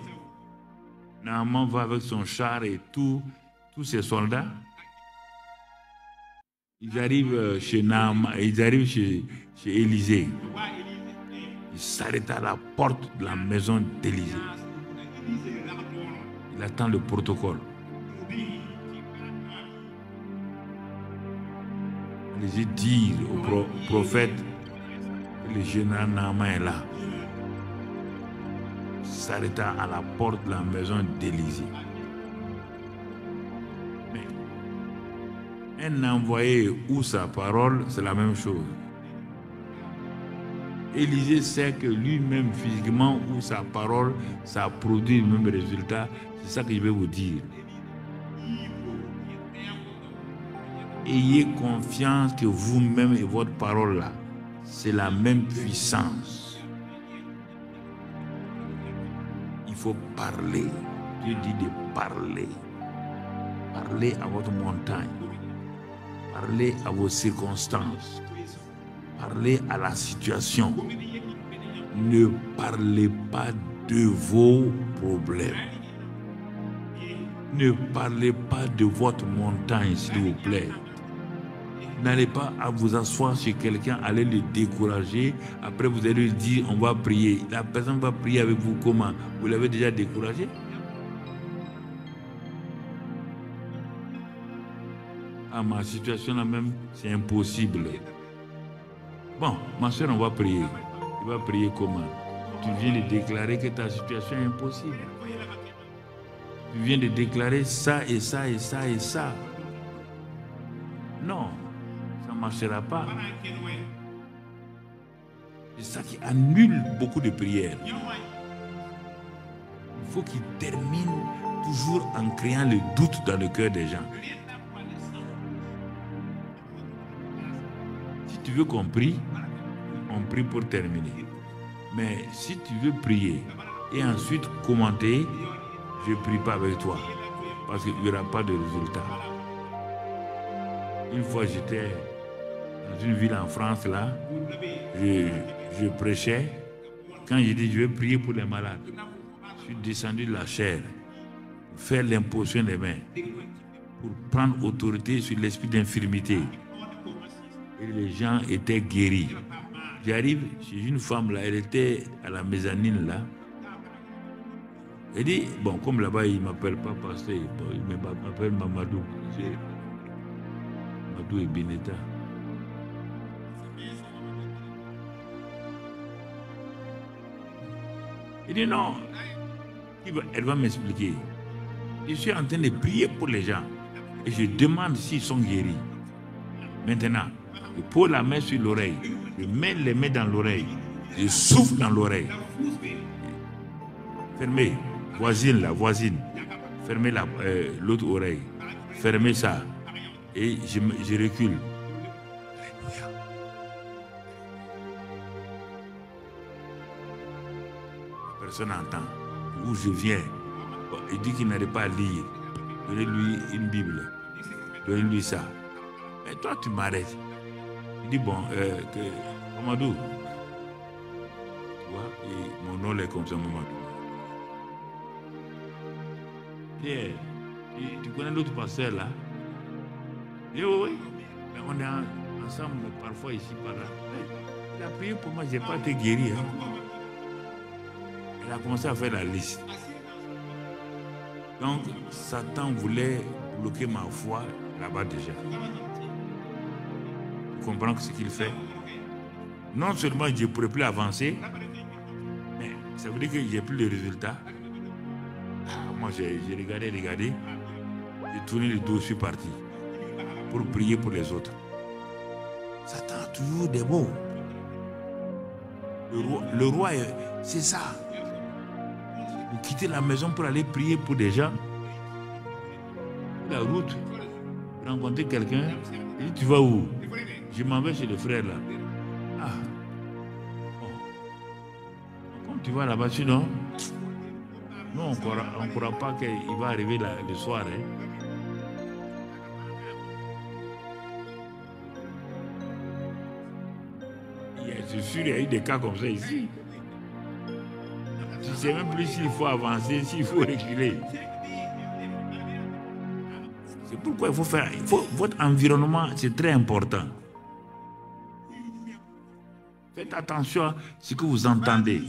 Naaman va avec son char et tous ses soldats. Ils arrivent chez Naaman, ils arrivent chez Élisée. Il s'arrête à la porte de la maison d'Élisée. Il attend le protocole. Élisée dit au prophète que le général Naaman est là. Il s'arrêta à la porte de la maison d'Élisée. Mais un envoyé ou sa parole, c'est la même chose. Élisée sait que lui-même, physiquement, ou sa parole, ça produit le même résultat. C'est ça que je vais vous dire. Ayez confiance que vous-même et votre parole là, c'est la même puissance. Il faut parler. Dieu dit de parler. Parlez à votre montagne. Parlez à vos circonstances. Parlez à la situation. Ne parlez pas de vos problèmes. Ne parlez pas de votre montagne, s'il vous plaît. N'allez pas à vous asseoir chez quelqu'un, allez le décourager. Après, vous allez lui dire, on va prier. La personne va prier avec vous comment? Vous l'avez déjà découragé? Ah, ma situation là même, c'est impossible. Bon, ma soeur, on va prier. Tu vas prier comment? Tu viens de déclarer que ta situation est impossible. Tu viens de déclarer ça et ça et ça et ça. marchera pas. C'est ça qui annule beaucoup de prières. Il faut qu'il termine toujours en créant le doute dans le cœur des gens. Si tu veux qu'on prie, on prie pour terminer. Mais si tu veux prier et ensuite commenter, je ne prie pas avec toi parce qu'il n'y aura pas de résultat. Une fois, j'étais dans une ville en France, là, je prêchais. Quand j'ai dit, je vais prier pour les malades, je suis descendu de la chaire, pour faire l'imposition des mains, pour prendre autorité sur l'esprit d'infirmité. Et les gens étaient guéris. J'arrive chez une femme, là, elle était à la mezzanine, là. Elle dit, bon, comme là-bas, il ne m'appelle pas pasteur, il m'appelle Mamadou. Mamadou et Beneta. Il dit non, elle va m'expliquer. Je suis en train de prier pour les gens et je demande s'ils sont guéris. Maintenant, je pose la main sur l'oreille, je mets les mains dans l'oreille, je souffle dans l'oreille. Fermez, voisine là, voisine, fermez l'autre oreille, fermez ça et je recule. Personne n'entend. Où je viens, il dit qu'il n'arrive pas à lire. Donnez-lui une Bible. Donnez-lui ça. Mais toi, tu m'arrêtes. Il dit, bon, Mamadou. Tu vois, et mon nom est comme ça, Mamadou. Et tu connais l'autre pasteur là? Il dit, oui. Mais on est ensemble parfois ici, par là. Il a prié pour moi, je n'ai pas été guéri. Hein. Elle a commencé à faire la liste. Donc, Satan voulait bloquer ma foi là-bas déjà. Vous comprenez ce qu'il fait? Non seulement je ne pourrais plus avancer, mais ça veut dire que je n'ai plus de résultats. Moi, j'ai regardé, j'ai tourné le dos, je suis parti pour prier pour les autres. Satan a toujours des mots. Le roi, c'est ça. Vous quittez la maison pour aller prier pour des gens. La route, vous rencontrez quelqu'un, il dit, tu vas où? Je m'en vais chez le frère là. Ah. Bon. Quand tu vas là-bas, sinon, nous on ne croit pas qu'il va arriver là, le soir. Hein. Je suis sûr qu'il y a eu des cas comme ça ici. Tu ne sais même plus s'il faut avancer, s'il faut reculer. C'est pourquoi il faut faire. Votre environnement, c'est très important. Faites attention à ce que vous entendez.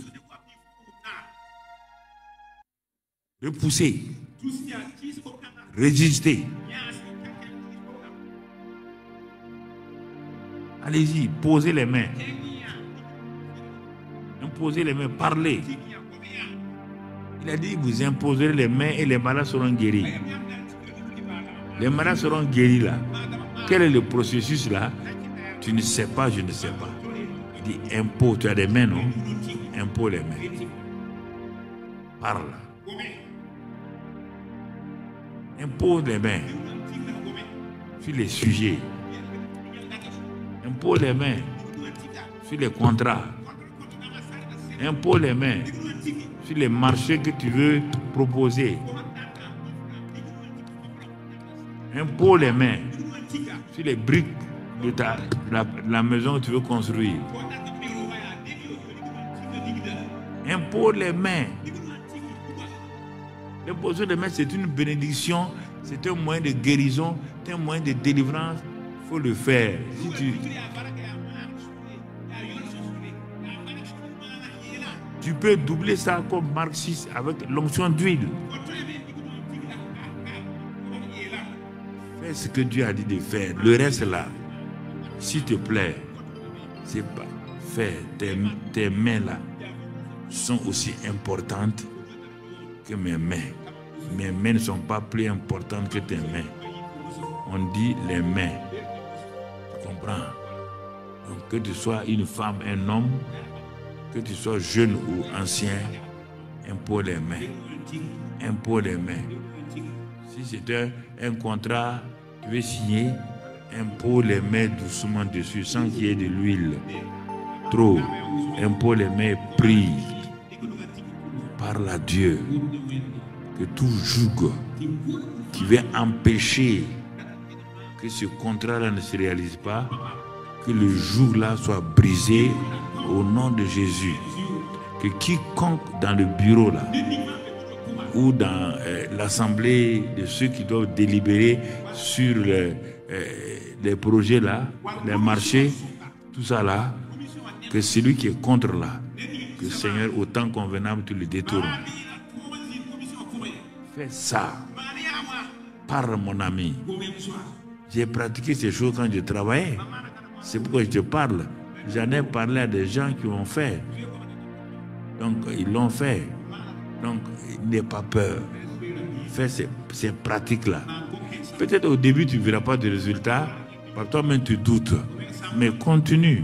Repoussez. Résistez. Allez-y, posez les mains. Imposez les mains, parlez. Il a dit, vous imposerez les mains et les malades seront guéris. Les malades seront guéris là. Quel est le processus là? Tu ne sais pas, je ne sais pas. Il dit, impose, tu as des mains, non? Impose les mains. Parle. Impose les mains sur les sujets. Impose les mains sur les contrats. Impose les mains sur les marchés que tu veux proposer. Impose les mains sur les briques de la maison que tu veux construire. Impose les mains. L'imposition des mains, c'est une bénédiction, c'est un moyen de guérison, c'est un moyen de délivrance. Il faut le faire. Si tu peux doubler ça comme Marc 6 avec l'onction d'huile. Fais ce que Dieu a dit de faire. Le reste là, s'il te plaît, c'est pas faire. Tes mains là sont aussi importantes que mes mains. Mes mains ne sont pas plus importantes que tes mains. On dit les mains. Tu comprends? Prends. Donc, que tu sois une femme, un homme, que tu sois jeune ou ancien, impose les mains. Impose les mains. Si c'est un contrat, tu veux signer, impose les mains doucement dessus, sans qu'il y ait de l'huile. Trop. Impose les mains, prie. Parle à Dieu. Que tout joug qui veut empêcher que ce contrat-là ne se réalise pas, que le joug-là soit brisé au nom de Jésus. Que quiconque dans le bureau là, ou dans l'assemblée de ceux qui doivent délibérer sur les projets là, les marchés, tout ça là, que celui qui est contre là, que Seigneur, au temps convenable, tu le détournes. Fais ça. Parle, mon ami. J'ai pratiqué ces choses quand je travaillais. C'est pourquoi je te parle. J'en ai parlé à des gens qui l'ont fait. Donc, ils l'ont fait. Donc, n'aie pas peur. Fais ces pratiques-là. Peut-être au début, tu ne verras pas de résultats. Par toi-même, tu doutes. Mais continue.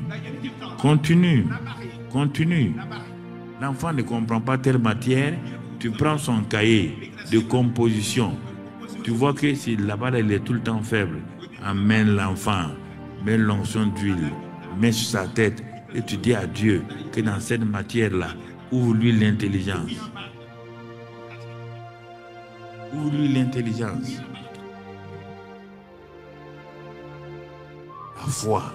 Continue. Continue. L'enfant ne comprend pas telle matière. Tu prends son cahier de composition. Tu vois que si là-bas, il est tout le temps faible. Amène l'enfant. Mets l'onction d'huile. Mets sur sa tête. Et tu dis à Dieu que dans cette matière-là, ouvre-lui l'intelligence. Ouvre-lui l'intelligence. La foi.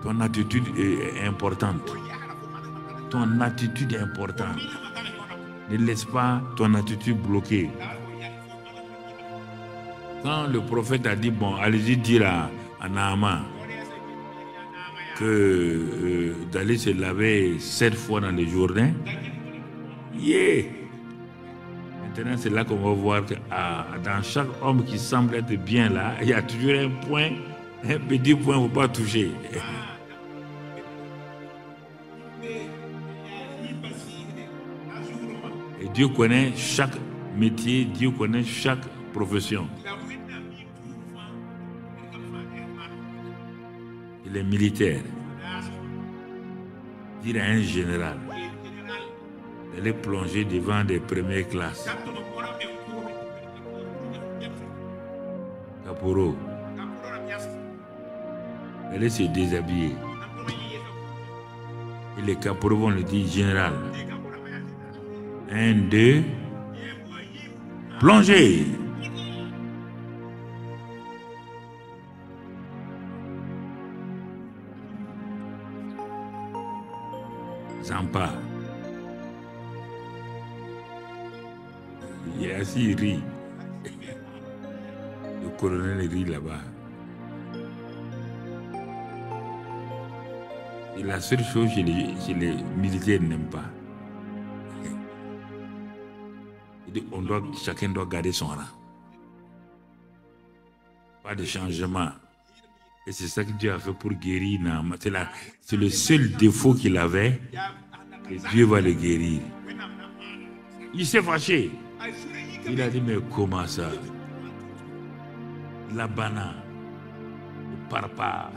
Ton attitude est importante. Ton attitude est importante. Ne laisse pas ton attitude bloquée. Quand le prophète a dit, bon, allez-y dire à Naaman que d'aller se laver 7 fois dans le Jourdain, maintenant c'est là qu'on va voir que dans chaque homme qui semble être bien là, il y a toujours un point, un petit point qu'il ne faut pas toucher. Et Dieu connaît chaque métier, Dieu connaît chaque profession. Il est militaire. Dire à un général d'aller plonger devant des premières classes. Caporo. D'aller se déshabiller. Et les caporaux vont le dire, général. 1, 2, plongez. Zampa. Il est assis, il rit. Le colonel rit là-bas. Et la seule chose que les militaires n'aiment pas, chacun doit garder son rang. Pas de changement. Et c'est ça que Dieu a fait pour guérir Naaman. C'est le seul défaut qu'il avait. Et Dieu va le guérir. Il s'est fâché. Il a dit, mais comment ça? Labana, le Parpa,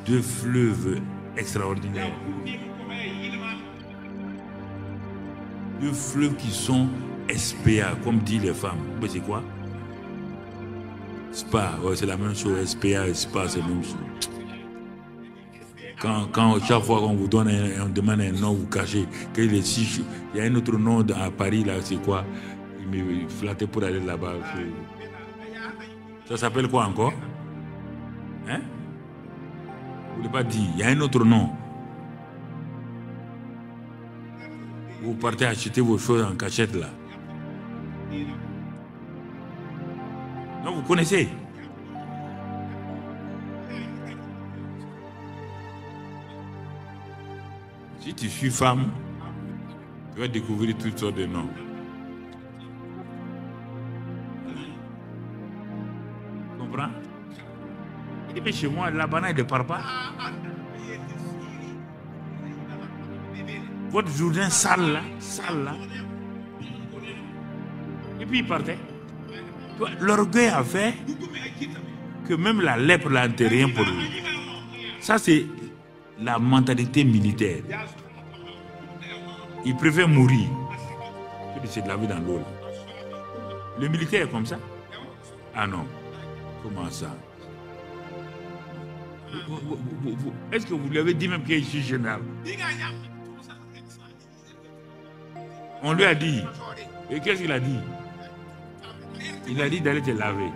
2 fleuves extraordinaires. 2 fleuves qui sont SPA, comme disent les femmes. Mais c'est quoi? Spa, ouais, c'est la même chose. SPA et Spa, c'est la même chose. Quand chaque fois qu'on vous donne, on demande un nom, vous cachez. Il y a un autre nom à Paris, là, c'est quoi? Il me flattait pour aller là-bas. Ça s'appelle quoi encore? Hein? Vous ne voulez pas dire, il y a un autre nom. Vous partez acheter vos choses en cachette, là. Non, vous connaissez? Si tu suis femme, tu vas découvrir toutes sortes de noms. Tu comprends? Il dit, mais chez moi, la banane ne part pas. Votre Jourdain sale là. Et puis il partait. L'orgueil a fait que même la lèpre là n'était rien pour lui. Ça, c'est la mentalité militaire. Il préfère mourir que de se laver dans l'eau. Le militaire est comme ça? Ah non. Comment ça? Est-ce que vous lui avez dit même qu'il est général? On lui a dit. Et qu'est-ce qu'il a dit? Il a dit d'aller te laver.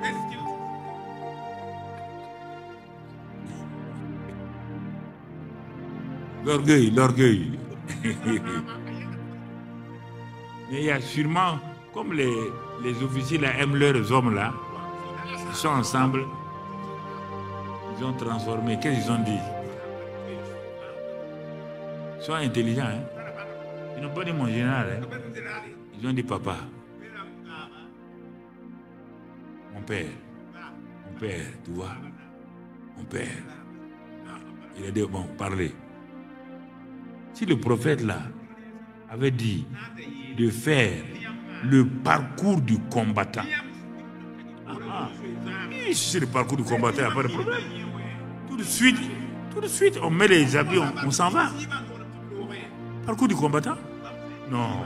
L'orgueil, l'orgueil. Mais il y a sûrement, comme les officiers là, aiment leurs hommes là, ils sont ensemble, ils ont transformé. Qu'est-ce qu'ils ont dit? Ils sont intelligents, hein? Ils n'ont pas dit mon général, hein? Ils ont dit papa. Mon père, tu vois, mon père. Il a dit, bon, parlez. Si le prophète là avait dit de faire le parcours du combattant, si c'est le parcours du combattant, il n'y a pas de problème. Tout de suite, on met les habits, on s'en va. Parcours du combattant? Non.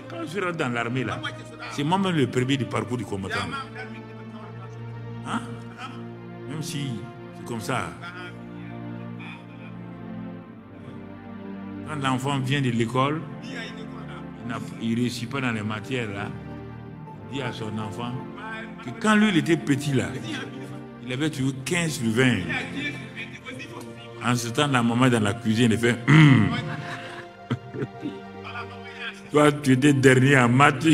Quand je rentre dans l'armée là, c'est moi-même le premier du parcours du combattant. Hein? Même si c'est comme ça. Quand l'enfant vient de l'école, il ne réussit pas dans les matières là, il dit à son enfant que quand lui il était petit là, il avait toujours 15 sur 20. En ce temps, la maman dans la cuisine, elle fait Toi, tu étais dernier en maths,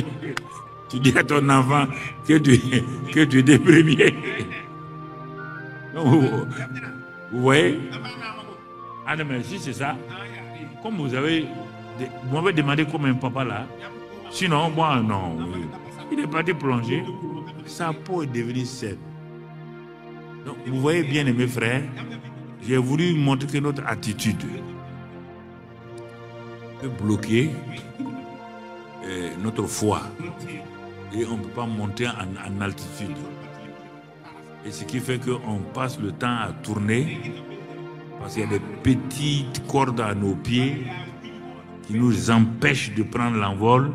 tu dis à ton enfant que tu étais premier. Vous voyez? Ah non, mais si c'est ça, comme vous m'avez demandé comme un papa là, sinon, moi, non. Il est parti plonger, sa peau est devenue saine. Donc, vous voyez bien, mes frères, j'ai voulu montrer que notre attitude peut bloquer notre foi. Et on ne peut pas monter en altitude. Et ce qui fait qu'on passe le temps à tourner, parce qu'il y a des petites cordes à nos pieds qui nous empêchent de prendre l'envol.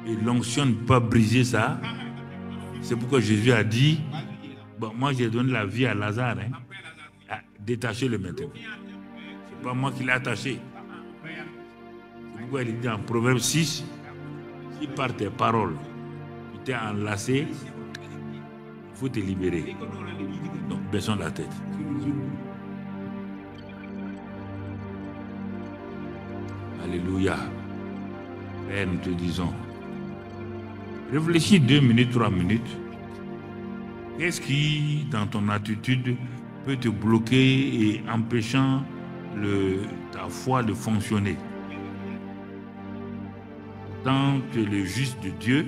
Et l'onction ne peut pas briser ça. C'est pourquoi Jésus a dit, bon, moi j'ai donné la vie à Lazare, hein, détachez-le maintenant. C'est pas moi qui l'ai attaché. C'est pourquoi il dit en Proverbe 6, si par tes paroles tu t'es enlacé, il faut te libérer. Donc baissons la tête. Alléluia. Père, nous te disons, réfléchis 2 minutes, 3 minutes. Qu'est-ce qui, dans ton attitude, peut te bloquer et empêchant ta foi de fonctionner? Tant que tu es le juste de Dieu,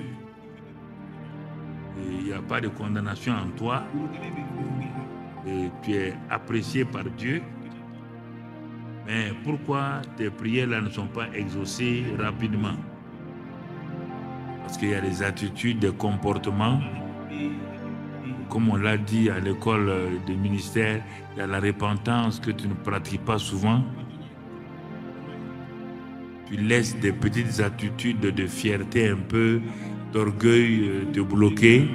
il n'y a pas de condamnation en toi, et tu es apprécié par Dieu. Mais pourquoi tes prières là ne sont pas exaucées rapidement? Parce qu'il y a des attitudes, des comportements, comme on l'a dit à l'école de ministère, il y a la repentance que tu ne pratiques pas souvent. Tu laisses des petites attitudes de fierté, un peu d'orgueil te bloquer.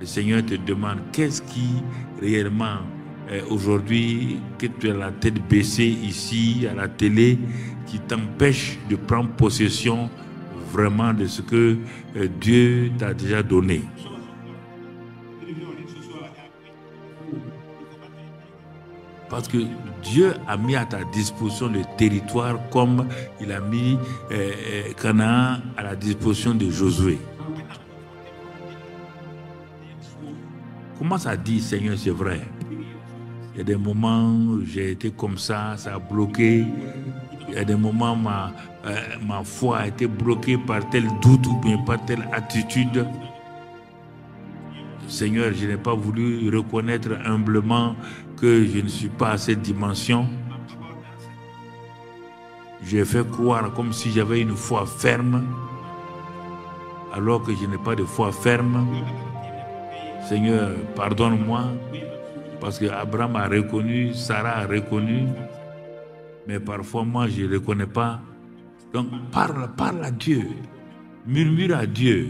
Le Seigneur te demande qu'est-ce qui réellement aujourd'hui, que tu as la tête baissée ici à la télé, qui t'empêche de prendre possession vraiment de ce que Dieu t'a déjà donné. Parce que Dieu a mis à ta disposition le territoire comme il a mis Canaan à la disposition de Josué. Comment ça dit, Seigneur, c'est vrai? Il y a des moments où j'ai été comme ça a bloqué. Il y a des moments où ma foi a été bloquée par tel doute ou bien par telle attitude. Seigneur, je n'ai pas voulu reconnaître humblement que je ne suis pas à cette dimension. J'ai fait croire comme si j'avais une foi ferme, alors que je n'ai pas de foi ferme. Seigneur, pardonne-moi. Parce que Abraham a reconnu, Sarah a reconnu, mais parfois moi je ne reconnais pas. Donc parle à Dieu, murmure à Dieu.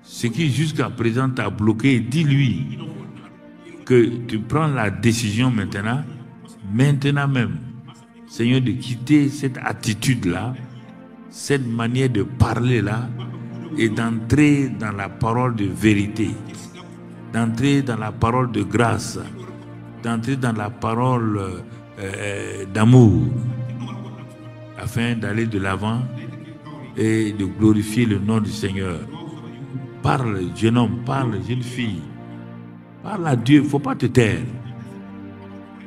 Ce qui jusqu'à présent t'a bloqué, dis-lui que tu prends la décision maintenant même, Seigneur, de quitter cette attitude-là, cette manière de parler-là, et d'entrer dans la parole de vérité, d'entrer dans la parole de grâce, d'entrer dans la parole d'amour, afin d'aller de l'avant et de glorifier le nom du Seigneur. Parle, jeune homme, parle, jeune fille. Parle à Dieu, il ne faut pas te taire.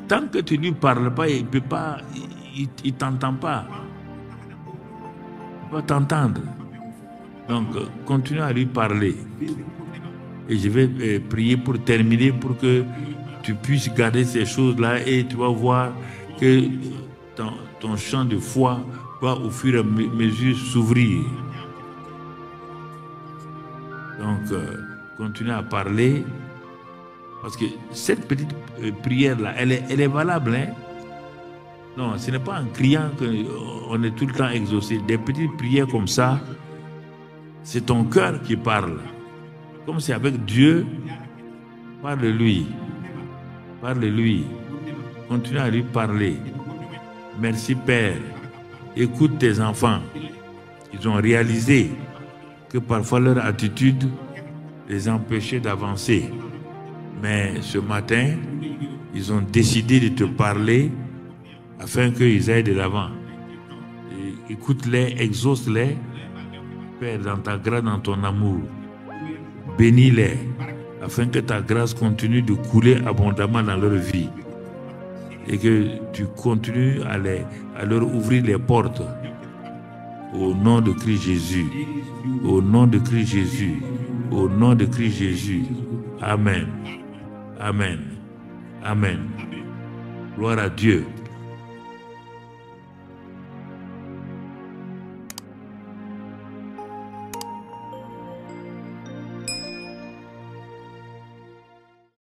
Tant que tu ne lui parles pas, il ne peut pas, il ne t'entend pas. Il va t'entendre. Donc, continue à lui parler. Et je vais prier pour terminer, pour que tu puisses garder ces choses-là, et tu vas voir que ton champ de foi va au fur et à mesure s'ouvrir. Donc, continue à parler, parce que cette petite prière-là, elle est valable. Hein? Non, ce n'est pas en criant qu'on est tout le temps exaucé. Des petites prières comme ça, c'est ton cœur qui parle. Comme c'est avec Dieu, parle-lui. Parle-lui. Continue à lui parler. Merci Père. Écoute tes enfants. Ils ont réalisé que parfois leur attitude les empêchait d'avancer. Mais ce matin, ils ont décidé de te parler afin qu'ils aillent de l'avant. Écoute-les, exauce-les, Père, dans ta grâce, dans ton amour. Bénis-les, afin que ta grâce continue de couler abondamment dans leur vie. Et que tu continues à leur ouvrir les portes. Au nom de Christ Jésus. Au nom de Christ Jésus. Au nom de Christ Jésus. Amen. Amen. Amen. Gloire à Dieu.